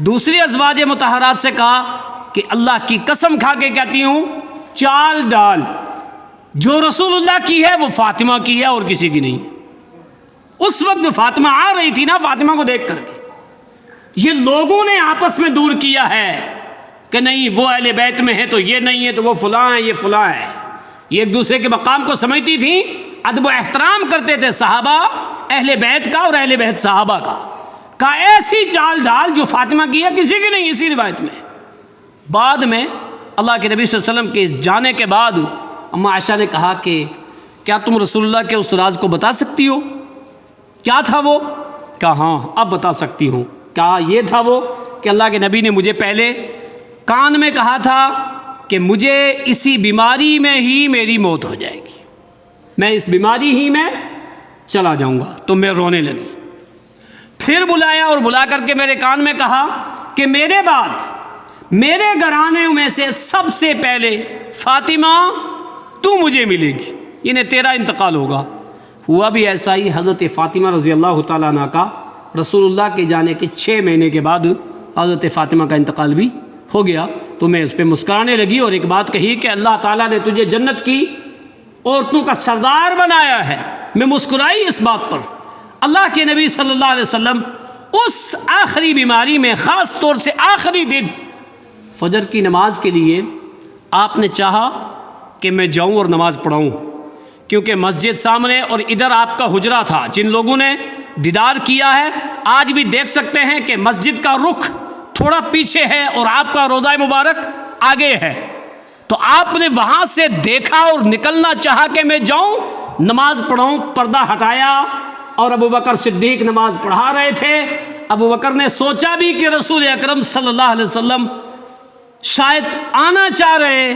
دوسری ازواج مطہرات سے کہا کہ اللہ کی قسم کھا کے کہتی ہوں، چال ڈال جو رسول اللہ کی ہے وہ فاطمہ کی ہے اور کسی کی نہیں۔ اس وقت فاطمہ آ رہی تھی نا، فاطمہ کو دیکھ کر کے یہ لوگوں نے آپس میں دور کیا ہے کہ نہیں وہ اہل بیت میں ہے تو یہ نہیں ہے، تو وہ فلاں ہے، یہ فلاں ہے۔ یہ ایک دوسرے کے مقام کو سمجھتی تھیں، ادب و احترام کرتے تھے صحابہ اہل بیت کا اور اہل بیت صحابہ کا ایسی چال ڈال جو فاطمہ کی ہے کسی کی نہیں۔ اسی روایت میں بعد میں اللہ کے نبی صلی اللہ علیہ وسلم کے جانے کے بعد اما عائشہ نے کہا کہ کیا تم رسول اللہ کے اس راز کو بتا سکتی ہو؟ کیا تھا وہ؟ کہا ہاں اب بتا سکتی ہوں۔ کہا یہ تھا وہ کہ اللہ کے نبی نے مجھے پہلے کان میں کہا تھا کہ مجھے اسی بیماری میں ہی میری موت ہو جائے گی، میں اس بیماری ہی میں چلا جاؤں گا۔ تو میں رونے لگی۔ پھر بلایا اور بلا کر کے میرے کان میں کہا کہ میرے بعد میرے گھرانے میں سے سب سے پہلے فاطمہ تو مجھے ملے گی، یعنی تیرا انتقال ہوگا۔ ہوا بھی ایسا ہی، حضرت فاطمہ رضی اللہ تعالیٰ عنہ کا رسول اللہ کے جانے کے 6 مہینے کے بعد حضرت فاطمہ کا انتقال بھی ہو گیا۔ تو میں اس پہ مسکرانے لگی اور ایک بات کہی کہ اللہ تعالیٰ نے تجھے جنت کی عورتوں کا سردار بنایا ہے۔ میں مسکرائی اس بات پر۔ اللہ کے نبی صلی اللہ علیہ وسلم اس آخری بیماری میں، خاص طور سے آخری دن فجر کی نماز کے لیے آپ نے چاہا کہ میں جاؤں اور نماز پڑھاؤں، کیونکہ مسجد سامنے اور ادھر آپ کا حجرہ تھا۔ جن لوگوں نے دیدار کیا ہے آج بھی دیکھ سکتے ہیں کہ مسجد کا رخ تھوڑا پیچھے ہے اور آپ کا روضہ مبارک آگے ہے۔ تو آپ نے وہاں سے دیکھا اور نکلنا چاہا کہ میں جاؤں نماز پڑھاؤں، پردہ ہٹایا اور ابو بکر صدیق نماز پڑھا رہے تھے۔ ابو بکر نے سوچا بھی کہ رسول اکرم صلی اللہ علیہ وسلم شاید آنا چاہ رہے،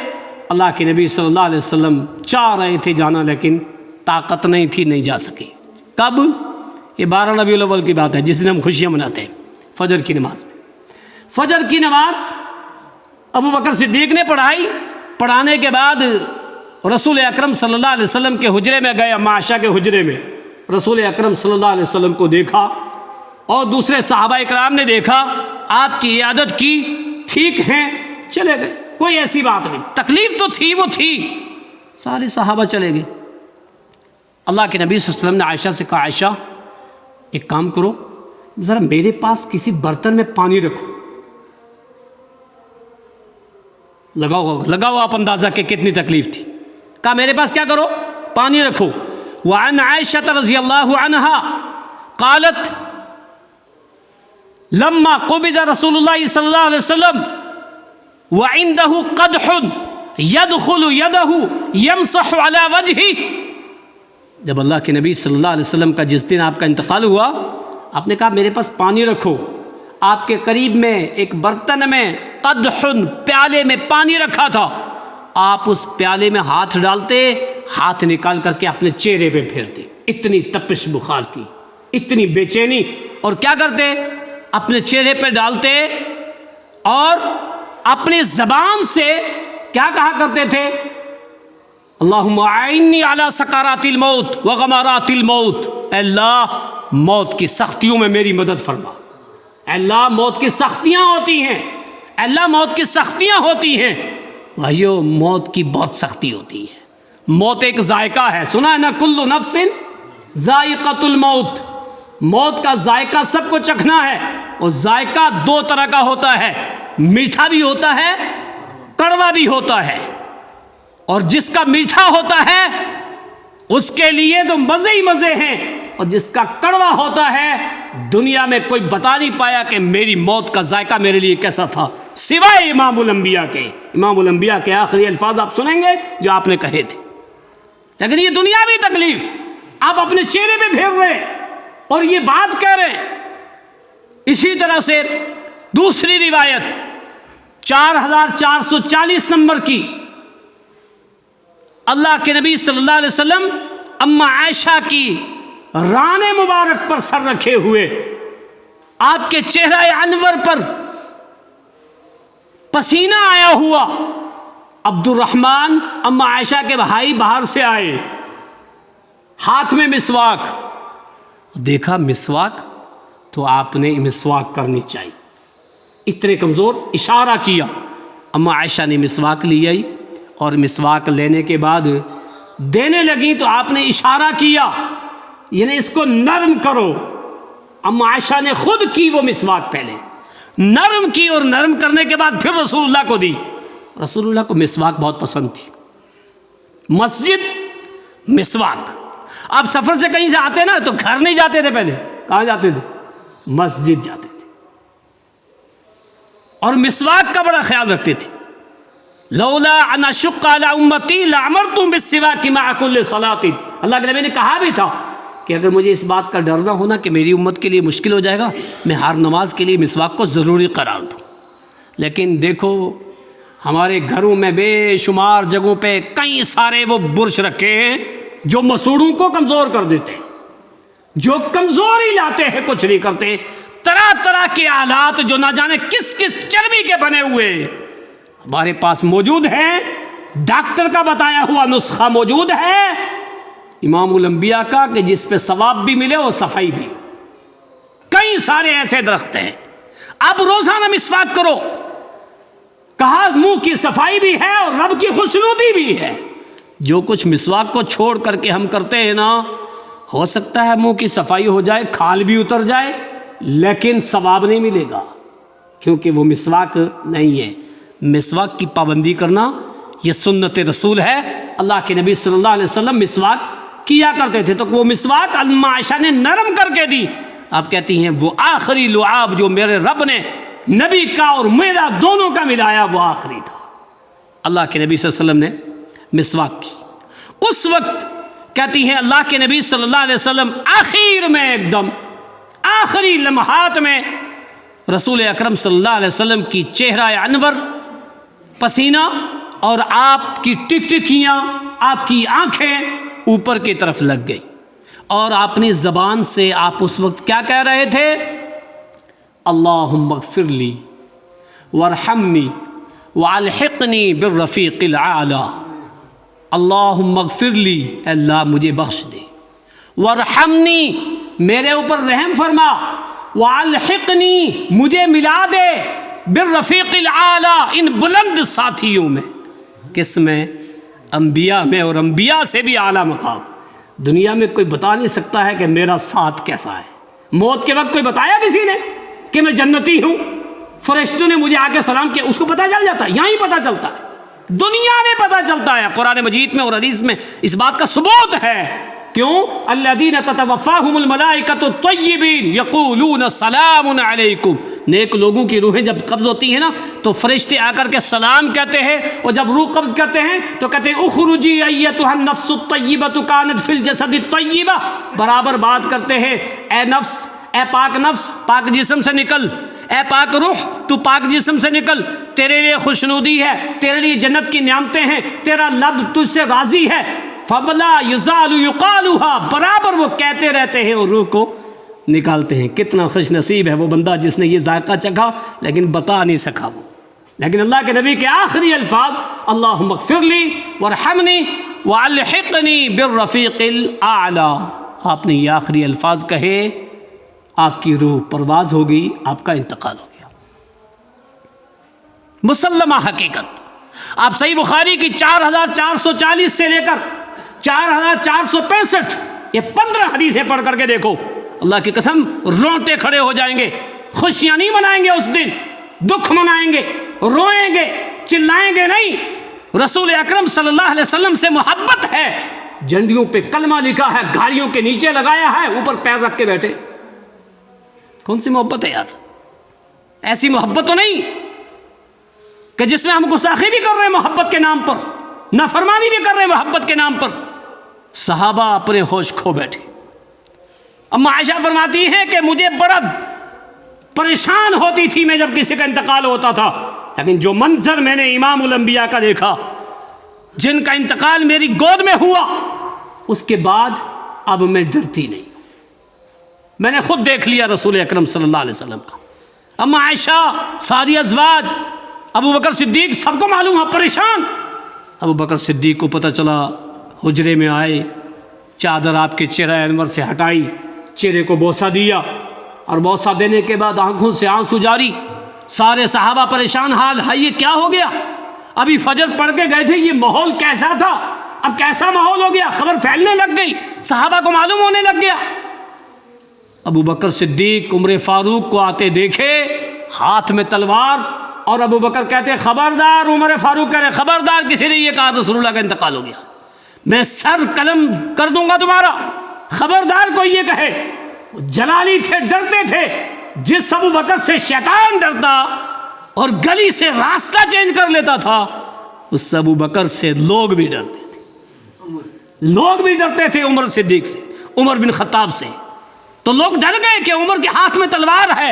اللہ کے نبی صلی اللہ علیہ وسلم چاہ رہے تھے جانا لیکن طاقت نہیں تھی، نہیں جا سکے۔ کب؟ یہ 12 ربیع الاول کی بات ہے جس دن ہم خوشیاں مناتے ہیں، فجر کی نماز میں۔ فجر کی نماز ابو بکر صدیق نے پڑھائی۔ پڑھانے کے بعد رسول اکرم صلی اللہ علیہ وسلم کے حجرے میں گئے، اما عائشہ کے حجرے میں رسول اکرم صلی اللہ علیہ وسلم کو دیکھا اور دوسرے صحابہ اکرام نے دیکھا، آپ کی عیادت کی، ٹھیک ہیں، چلے گئے، کوئی ایسی بات نہیں، تکلیف تو تھی وہ تھی، سارے صحابہ چلے گئے۔ اللہ کے نبی صلی اللہ علیہ وسلم نے عائشہ سے کہا، عائشہ ایک کام کرو، ذرا میرے پاس کسی برتن میں پانی رکھو، لگاؤ آپ اندازہ کہ کتنی تکلیف تھی۔ کہا میرے پاس کیا کرو؟ پانی رکھو۔ وعن عائشہ رضی اللہ عنہا قالت لما قبض رسول اللہ صلی اللہ علیہ وسلم وعنده قدح يدخل يده يمسح على وجهه، جب اللہ کے نبی صلی اللہ علیہ وسلم کا جس دن آپ کا انتقال ہوا، آپ نے کہا میرے پاس پانی رکھو۔ آپ کے قریب میں ایک برتن میں قدح، پیالے میں پانی رکھا تھا، آپ اس پیالے میں ہاتھ ڈالتے، ہاتھ نکال کر کے اپنے چہرے پہ پھیرتے، اتنی تپش بخار کی، اتنی بے چینی، اور کیا کرتے؟ اپنے چہرے پہ ڈالتے اور اپنی زبان سے کیا کہا کرتے تھے؟ اللہم اعنی علی سکرات الموت وغمرات الموت، اے اللہ موت کی سختیوں میں میری مدد فرما۔ اے اللہ موت کی سختیاں ہوتی ہیں، اے اللہ موت کی سختیاں ہوتی ہیں۔ بھائیو موت کی بہت سختی ہوتی ہے، موت ایک ذائقہ ہے، سنا ہے نا، کل نفس ذائقۃ الموت، موت کا ذائقہ سب کو چکھنا ہے۔ اور ذائقہ دو طرح کا ہوتا ہے، میٹھا بھی ہوتا ہے، کڑوا بھی ہوتا ہے، اور جس کا میٹھا ہوتا ہے اس کے لیے تو مزے ہی مزے ہیں، اور جس کا کڑوا ہوتا ہے دنیا میں کوئی بتا نہیں پایا کہ میری موت کا ذائقہ میرے لیے کیسا تھا سوائے امام الانبیاء کے۔ امام الانبیاء کے آخری الفاظ آپ سنیں گے جو آپ نے کہے تھے، لیکن یہ دنیاوی تکلیف آپ اپنے چہرے پہ پھیر رہے اور یہ بات کہہ رہے۔ اسی طرح سے دوسری روایت 4440 نمبر کی، اللہ کے نبی صلی اللہ علیہ وسلم اماں عائشہ کی ران مبارک پر سر رکھے ہوئے، آپ کے چہرہ انور پر پسینہ آیا ہوا۔ عبد الرحمن اماں عائشہ کے بھائی باہر سے آئے، ہاتھ میں مسواک، دیکھا مسواک تو آپ نے مسواک کرنی چاہیے، اتنے کمزور، اشارہ کیا۔ اماں عائشہ نے مسواک لی آئی اور مسواک لینے کے بعد دینے لگی تو آپ نے اشارہ کیا، یعنی اس کو نرم کرو۔ اماں عائشہ نے خود کی وہ مسواک، پہلے نرم کی اور نرم کرنے کے بعد پھر رسول اللہ کو دی۔ رسول اللہ کو مسواک بہت پسند تھی۔ مسجد، مسواک۔ آپ سفر سے کہیں سے آتے نا تو گھر نہیں جاتے تھے، پہلے کہاں جاتے تھے؟ مسجد جاتے تھے، اور مسواک کا بڑا خیال رکھتے تھے۔ لولا ان اشق علی امتی لامرتم بالسواک مع کل صلاۃ، اللہ کے نبی نے کہا بھی تھا کہ اگر مجھے اس بات کا ڈر نہ ہونا کہ میری امت کے لیے مشکل ہو جائے گا، میں ہر نماز کے لیے مسواک کو ضروری قرار دوں۔ لیکن دیکھو ہمارے گھروں میں بے شمار جگہوں پہ کئی سارے وہ برش رکھے ہیں جو مسوڑوں کو کمزور کر دیتے ہیں، جو کمزوری لاتے ہیں، کچھ نہیں کرتے۔ طرح طرح کے آلات جو نہ جانے کس کس چربی کے بنے ہوئے ہمارے پاس موجود ہیں، ڈاکٹر کا بتایا ہوا نسخہ موجود ہے امام الانبیاء کا کہ جس پہ ثواب بھی ملے اور صفائی بھی۔ کئی سارے ایسے درخت ہیں، اب روزانہ مسواک کرو، کہا منہ کی صفائی بھی ہے اور رب کی خوشنودی بھی ہے۔ جو کچھ مسواک کو چھوڑ کر کے ہم کرتے ہیں نا، ہو سکتا ہے منہ کی صفائی ہو جائے، کھال بھی اتر جائے، لیکن ثواب نہیں ملے گا، کیونکہ وہ مسواک نہیں ہے۔ مسواک کی پابندی کرنا یہ سنت رسول ہے۔ اللہ کے نبی صلی اللہ علیہ وسلم مسواک کیا کرتے تھے، تو وہ مسواک اماں عائشہ نے نرم کر کے دی۔ آپ کہتی ہیں وہ آخری لعاب جو میرے رب نے نبی کا اور میرا دونوں کا ملایا وہ آخری تھا۔ اللہ کے نبی صلی اللہ علیہ وسلم نے مسواک کی۔ اس وقت کہتی ہیں اللہ کے نبی صلی اللہ علیہ وسلم آخر میں، ایک دم آخری لمحات میں، رسول اکرم صلی اللہ علیہ وسلم کی چہرہ انور پسینہ اور آپ کی ٹکٹکیاں، آپ کی آنکھیں اوپر کی طرف لگ گئی، اور اپنی زبان سے آپ اس وقت کیا کہہ رہے تھے؟ اللہم اغفر لی وارحمنی والحقنی بالرفیق الاعلی۔ اللہم اغفر لی، اللہ مجھے بخش دے، وارحمنی میرے اوپر رحم فرما، والحقنی مجھے ملا دے، بالرفیق الاعلی ان بلند ساتھیوں میں۔ کس میں؟ انبیاء میں، اور انبیاء سے بھی اعلیٰ مقام۔ دنیا میں کوئی بتا نہیں سکتا ہے کہ میرا ساتھ کیسا ہے۔ موت کے وقت کوئی بتایا کسی نے کہ میں جنتی ہوں؟ فرشتوں نے مجھے آ کے سلام کیا، اس کو پتہ چل جاتا ہے؟ یہاں ہی پتہ چلتا ہے، دنیا میں پتہ چلتا ہے۔ قرآن مجید میں اور حدیث میں اس بات کا ثبوت ہے۔ کیوں؟ الذین تتوفاہم الملائکۃ الطیبین یقولون سلام علیکم۔ نیک لوگوں کی روحیں جب قبض ہوتی ہیں نا تو فرشتے آ کر کے سلام کہتے ہیں، اور جب روح قبض کرتے ہیں تو کہتے ہیں اخرجی ایتھا النفس الطیبۃ کانت فی الجسد الطیبہ، برابر بات کرتے ہیں، اے نفس، اے پاک نفس، پاک جسم سے نکل، اے پاک روح تو پاک جسم سے نکل، تیرے لیے خوشنودی ہے، تیرے لیے جنت کی نعمتیں ہیں، تیرا لب تجھ سے راضی ہے۔ فبلا یزال یقالها، برابر وہ کہتے رہتے ہیں اور روح کو نکالتے ہیں۔ کتنا خوش نصیب ہے وہ بندہ جس نے یہ ذائقہ چکھا لیکن بتا نہیں سکا وہ۔ لیکن اللہ کے نبی کے آخری الفاظ اللہم اغفر لی وارحمنی والحقنی بالرفیق الاعلی، آپ نے یہ آخری الفاظ کہے، آپ کی روح پرواز ہو گئی، آپ کا انتقال ہو گیا۔ مسلمہ حقیقت۔ آپ صحیح بخاری کی 4440 سے لے کر 4465 یہ 15 حدیثیں پڑھ کر کے دیکھو، اللہ کی قسم رونگٹے کھڑے ہو جائیں گے، خوشیاں نہیں منائیں گے اس دن، دکھ منائیں گے، روئیں گے، چلائیں گے نہیں۔ رسول اکرم صلی اللہ علیہ وسلم سے محبت ہے، جھنڈیوں پہ کلمہ لکھا ہے، گاڑیوں کے نیچے لگایا ہے، اوپر پیر رکھ کے بیٹھے۔ کون سی محبت ہے یار؟ ایسی محبت تو نہیں کہ جس میں ہم گستاخی بھی کر رہے ہیں محبت کے نام پر، نافرمانی بھی کر رہے ہیں محبت کے نام پر۔ صحابہ اپنے ہوش کھو بیٹھے۔ اما عائشہ فرماتی ہیں کہ مجھے بڑا پریشان ہوتی تھی میں جب کسی کا انتقال ہوتا تھا، لیکن جو منظر میں نے امام الانبیاء کا دیکھا، جن کا انتقال میری گود میں ہوا، اس کے بعد اب میں ڈرتی نہیں۔ میں نے خود دیکھ لیا رسول اکرم صلی اللہ علیہ وسلم کا۔ اما عائشہ، ساری ازواج، ابو بکر صدیق، سب کو معلوم ہے پریشان۔ ابو بکر صدیق کو پتہ چلا، حجرے میں آئے، چادر آپ کے چہرہ انور سے ہٹائی، چہرے کو بوسہ دیا، اور بوسہ دینے کے بعد آنکھوں سے آنسو جاری۔ سارے صحابہ پریشان حال، ہے یہ کیا ہو گیا؟ ابھی فجر پڑھ کے گئے تھے، یہ ماحول کیسا تھا، اب کیسا ماحول ہو گیا؟ خبر پھیلنے لگ گئی، صحابہ کو معلوم ہونے لگ گیا۔ ابو بکر صدیق عمر فاروق کو آتے دیکھے، ہاتھ میں تلوار، اور ابو بکر کہتے خبردار، عمر فاروق کہہ رہے خبردار، کسی نے یہ کہا رسول اللہ کا انتقال ہو گیا، میں سر قلم کر دوں گا تمہارا، خبردار کوئی یہ کہے۔ جلالی تھے، ڈرتے تھے۔ جس ابو بکر سے شیطان ڈرتا اور گلی سے راستہ چینج کر لیتا تھا، اس ابو بکر سے لوگ بھی ڈرتے تھے، لوگ بھی ڈرتے تھے عمر صدیق سے، عمر بن خطاب سے۔ تو لوگ ڈر گئے کہ عمر کے ہاتھ میں تلوار ہے۔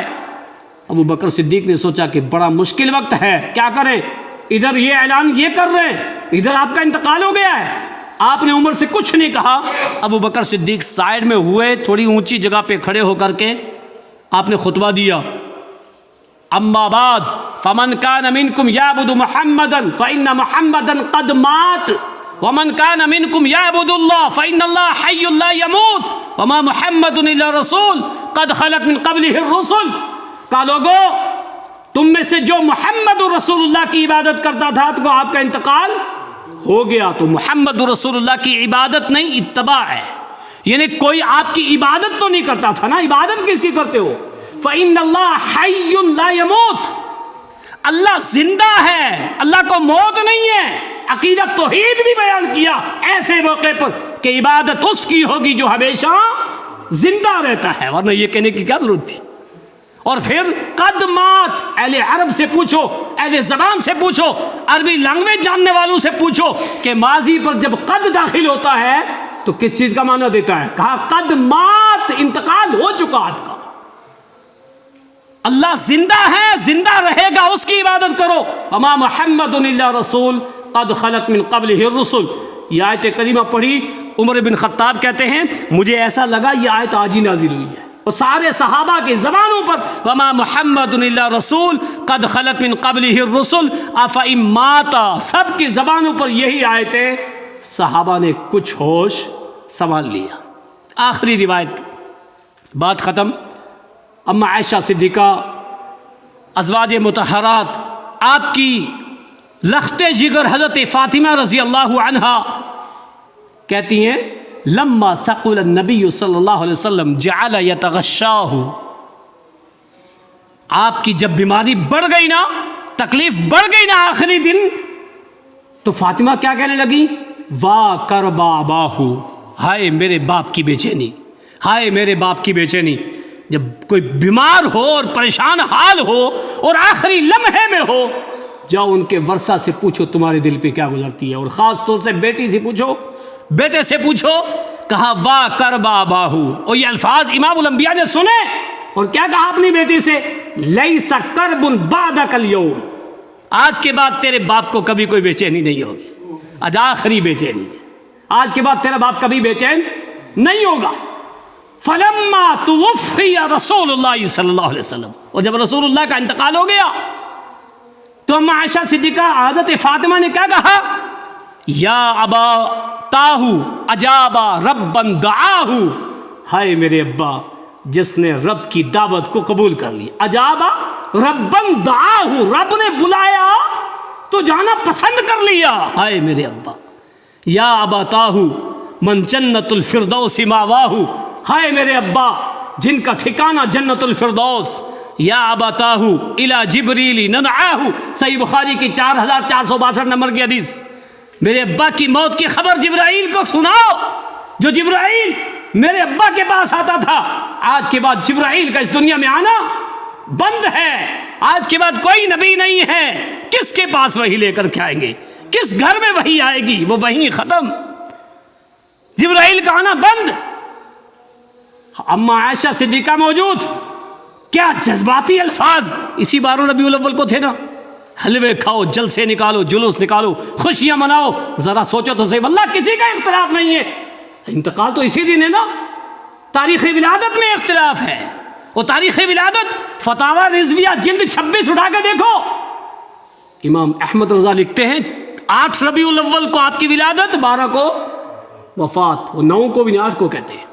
ابو بکر صدیق نے سوچا کہ بڑا مشکل وقت ہے، کیا کریں؟ ادھر یہ اعلان یہ کر رہے ہیں، ادھر آپ کا انتقال ہو گیا ہے۔ آپ نے عمر سے کچھ نہیں کہا۔ ابو بکر صدیق سائیڈ میں ہوئے، تھوڑی اونچی جگہ پہ کھڑے ہو کر کے آپ نے خطبہ دیا، اما بعد فمن کان منکم یعبد محمدا فإن محمدا قد مات ومن کان منکم یعبد اللہ فإن اللہ حی لا یموت وما محمد الا رسول قد خلت من قبلہ الرسل۔ کہا لوگو، تم میں سے جو محمد رسول اللہ کی عبادت کرتا تھا تو آپ کا انتقال ہو گیا۔ تو محمد رسول اللہ کی عبادت نہیں، اتباع ہے، یعنی کوئی آپ کی عبادت تو نہیں کرتا تھا نا، عبادت کس کی کرتے ہو؟ فإن اللہ حی لا یموت، اللہ زندہ ہے، اللہ کو موت نہیں ہے۔ عقیدہ توحید بھی بیان کیا ایسے موقع پر کہ عبادت اس کی ہوگی جو ہمیشہ زندہ رہتا ہے، ورنہ یہ کہنے کی کیا ضرورت تھی؟ اور پھر قد مات، اہل عرب سے پوچھو، اہل زبان سے پوچھو، عربی لینگویج جاننے والوں سے پوچھو کہ ماضی پر جب قد داخل ہوتا ہے تو کس چیز کا معنی دیتا ہے؟ کہا قد مات، انتقال ہو چکا آپ کا۔ اللہ زندہ ہے، زندہ رہے گا، اس کی عبادت کرو۔ وما محمد الا رسول قد خلت من قبلہ الرسل۔ یہ آیت کریمہ پڑھی، عمر بن خطاب کہتے ہیں مجھے ایسا لگا یہ آیت آج ہی نازل ہوئی ہے، اور سارے صحابہ کی زبانوں پر وما محمد الا رسول قد خلت من قبلہ الرسل افإن مات، سب کی زبانوں پر یہی آیتیں۔ صحابہ نے کچھ ہوش سنبھال لیا۔ آخری روایت، بات ختم۔ اما عائشہ صدیقہ، ازواج مطہرات، آپ کی لخت جگر حضرت فاطمہ رضی اللہ عنہا کہتی ہیں لما ثقل النبی صلی اللہ علیہ وسلم جعل یتغشاہ، آپ کی جب بیماری بڑھ گئی نا، تکلیف بڑھ گئی نا آخری دن، تو فاطمہ کیا کہنے لگی؟ وا کربا باہو، ہائے میرے باپ کی بے چینی، ہائے میرے باپ کی بے چینی۔ جب کوئی بیمار ہو اور پریشان حال ہو اور آخری لمحے میں ہو، جاؤ ان کے ورثہ سے پوچھو تمہارے دل پہ کیا گزرتی ہے، اور خاص طور سے بیٹی سے پوچھو، بیٹے سے پوچھو۔ کہا وا کربا باہو، اور یہ الفاظ امام الانبیاء نے سنے، اور کیا کہا اپنی بیٹی سے؟ لیس کرب بعدک اليوم، آج کے بعد تیرے باپ کو کبھی کوئی بے چینی نہیں ہوگی، آج آخری بے چینی ہے، آج کے بعد تیرا باپ کبھی بے چین نہیں ہوگا۔ فلما توفی رسول اللہ صلی اللہ علیہ وسلم، اور جب رسول اللہ کا انتقال ہو گیا تو اما عائشہ صدیقہ حضرت فاطمہ نے کیا کہا؟ یا ابا تاہو اجابا ربن دعاہو، ہائے میرے ابا جس نے رب کی دعوت کو قبول کر لی، اجابا ربن دعاہو، رب نے بلایا تو جانا پسند کر لیا، ہائے میرے ابا۔ یا ابا تاہو من جنت الفردوس ماواہو، ہائے میرے ابا جن کا ٹھکانہ جنت الفردوس، یا ابتاہ الی جبریل ننعاہ، صحیح بخاری کی 4462 نمبر کی حدیث، میرے ابا کی موت کی خبر جبرائیل کو سناؤ۔ جو جبرائیل میرے ابا کے پاس آتا تھا، آج کے بعد جبرائیل کا اس دنیا میں آنا بند ہے، آج کے بعد کوئی نبی نہیں ہے، کس کے پاس وحی لے کر کے آئیں گے، کس گھر میں وحی آئے گی، وہ وحی ختم، جبرائیل کا آنا بند۔ اما عائشہ صدیقہ موجود، کیا جذباتی الفاظ، اسی 12 ربیع الاول کو تھے نا، حلوے کھاؤ، جلسے نکالو، جلوس نکالو، خوشیاں مناؤ، ذرا سوچو تو صحیح، واللہ کسی کا اختلاف نہیں ہے، انتقال تو اسی دن ہے نا، تاریخ ولادت میں اختلاف ہے، وہ تاریخ ولادت فتاوی رضویہ جلد 26 اٹھا کے دیکھو، امام احمد رضا لکھتے ہیں 8 ربیع الاول کو آپ کی ولادت، 12 کو وفات، اور 9 کو بھی 8 کو کہتے ہیں،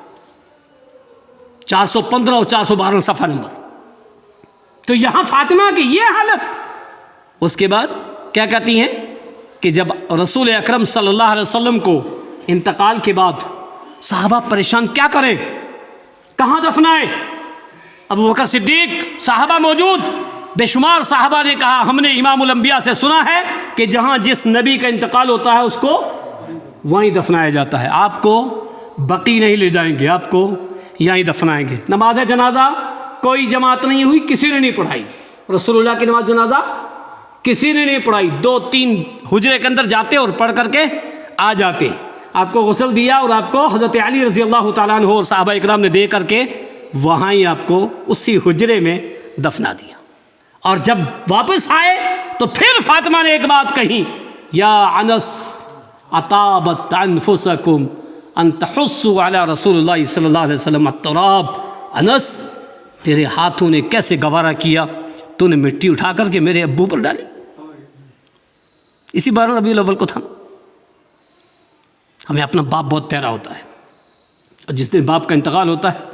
415 اور 412 صفحہ نمبر۔ تو یہاں فاطمہ کی یہ حالت، اس کے بعد کیا کہتی ہیں کہ جب رسول اکرم صلی اللہ علیہ وسلم کو انتقال کے بعد صحابہ پریشان، کیا کریں، کہاں دفنائیں؟ ابو بکر صدیق، صحابہ موجود، بے شمار صحابہ نے کہا ہم نے امام الانبیاء سے سنا ہے کہ جہاں جس نبی کا انتقال ہوتا ہے اس کو وہیں دفنایا جاتا ہے، آپ کو بقی نہیں لے جائیں گے، آپ کو یہیں دفنائیں گے۔ نماز جنازہ کوئی جماعت نہیں ہوئی، کسی نے نہیں پڑھائی، رسول اللہ کی نماز جنازہ کسی نے نہیں پڑھائی، 2-3 حجرے کے اندر جاتے اور پڑھ کر کے آ جاتے، آپ کو غسل دیا اور آپ کو حضرت علی رضی اللہ تعالیٰ عنہ اور صحابہ اکرام نے دے کر کے وہاں ہی آپ کو اسی حجرے میں دفنا دیا۔ اور جب واپس آئے تو پھر فاطمہ نے ایک بات کہی، یا انس اطابت انفسکم ان تحسوا علی رسول اللہ صلی اللہ علیہ وسلم التراب، انس تیرے ہاتھوں نے کیسے گوارا کیا، تو نے مٹی اٹھا کر کے میرے ابو پر ڈالی، اسی 12 ربیع الاول کو تھا۔ ہمیں اپنا باپ بہت پیارا ہوتا ہے، اور جس دن باپ کا انتقال ہوتا ہے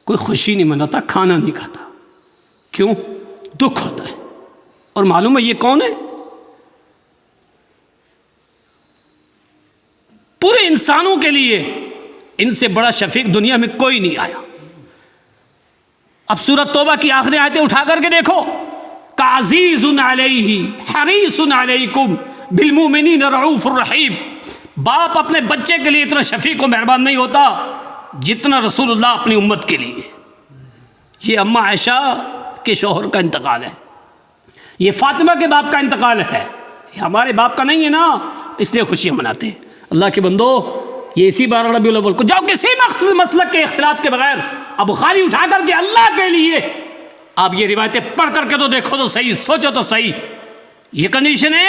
کوئی خوشی نہیں مناتا، کھانا نہیں کھاتا، کیوں؟ دکھ ہوتا ہے۔ اور معلوم ہے یہ کون ہے؟ پورے انسانوں کے لیے ان سے بڑا شفیق دنیا میں کوئی نہیں آیا۔ اب سورۃ توبہ کی آخری آیتیں اٹھا کر کے دیکھو، کعزیز علیہ حریص علیکم بالمؤمنین رؤوف الرحیم، باپ اپنے بچے کے لیے اتنا شفیق و مہربان نہیں ہوتا جتنا رسول اللہ اپنی امت کے لیے۔ یہ اما عائشہ کے شوہر کا انتقال ہے، یہ فاطمہ کے باپ کا انتقال ہے، یہ ہمارے باپ کا نہیں ہے نا، اس لیے خوشیاں مناتے ہیں۔ اللہ کے بندو، یہ اسی 12 ربیع الاول کو جاؤ کسی مسلک کے اختلاف کے بغیر اب بخاری اٹھا کر کے اللہ کے لیے آپ یہ روایتیں پڑھ کر کے تو دیکھو تو صحیح، سوچو تو صحیح، یہ کنڈیشنیں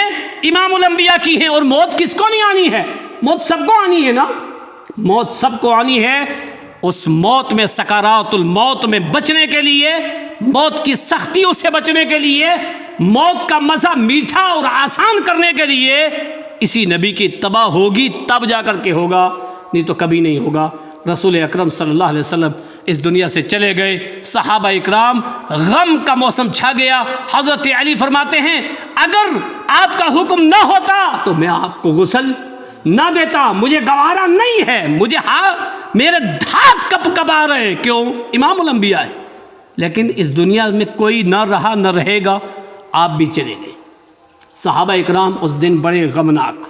امام الانبیاء کی ہیں۔ اور موت کس کو نہیں آنی ہے؟ موت سب کو آنی ہے نا، موت سب کو آنی ہے۔ اس موت میں، سکرات الموت میں بچنے کے لیے، موت کی سختیوں سے بچنے کے لیے، موت کا مزہ میٹھا اور آسان کرنے کے لیے اسی نبی کی اتباع ہوگی، تب جا کر کے ہوگا، نہیں تو کبھی نہیں ہوگا۔ رسول اکرم صلی اللہ علیہ وسلم اس دنیا سے چلے گئے، صحابہ اکرام، غم کا موسم چھا گیا۔ حضرت علی فرماتے ہیں اگر آپ کا حکم نہ ہوتا تو میں آپ کو غسل نہ دیتا، مجھے گوارا نہیں ہے، مجھے میرے ہاتھ کب کبا رہے، کیوں؟ امام الانبیاء ہے، لیکن اس دنیا میں کوئی نہ رہا نہ رہے گا، آپ بھی چلے گئے۔ صحابہ اکرام اس دن بڑے غمناک،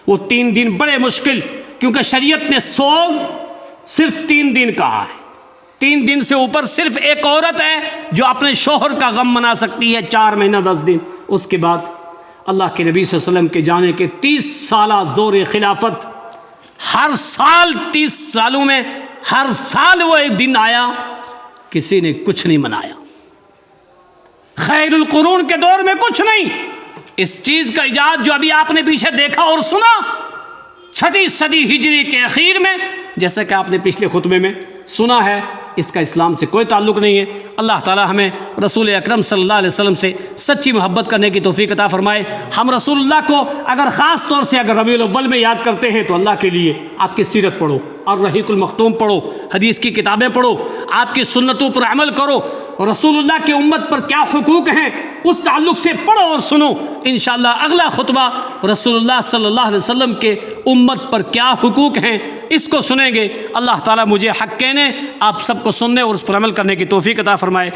وہ 3 دن بڑے مشکل، کیونکہ شریعت نے سوگ صرف 3 دن کہا ہے، 3 دن سے اوپر صرف ایک عورت ہے جو اپنے شوہر کا غم منا سکتی ہے 4 مہینہ 10 دن۔ اس کے بعد اللہ کے نبی صلی اللہ علیہ وسلم کے جانے کے 30 سالہ دور خلافت، ہر سال 30 سالوں میں ہر سال وہ ایک دن آیا، کسی نے کچھ نہیں منایا، خیر القرون کے دور میں کچھ نہیں۔ اس چیز کا ایجاد جو ابھی آپ نے پیچھے دیکھا اور سنا 6 صدی ہجری کے اخیر میں، جیسا کہ آپ نے پچھلے خطبے میں سنا ہے، اس کا اسلام سے کوئی تعلق نہیں ہے۔ اللہ تعالی ہمیں رسول اکرم صلی اللہ علیہ وسلم سے سچی محبت کرنے کی توفیق عطا فرمائے۔ ہم رسول اللہ کو اگر خاص طور سے اگر ربیع الاول میں یاد کرتے ہیں تو اللہ کے لیے آپ کی سیرت پڑھو، اور رحیق المختوم پڑھو، حدیث کی کتابیں پڑھو، آپ کی سنتوں پر عمل کرو، رسول اللہ کی امت پر کیا حقوق ہیں اس تعلق سے پڑھو اور سنو۔ انشاءاللہ اگلا خطبہ رسول اللہ صلی اللہ علیہ وسلم کے امت پر کیا حقوق ہیں اس کو سنیں گے۔ اللہ تعالیٰ مجھے حق کہنے، آپ سب کو سننے اور اس پر عمل کرنے کی توفیق عطا فرمائے۔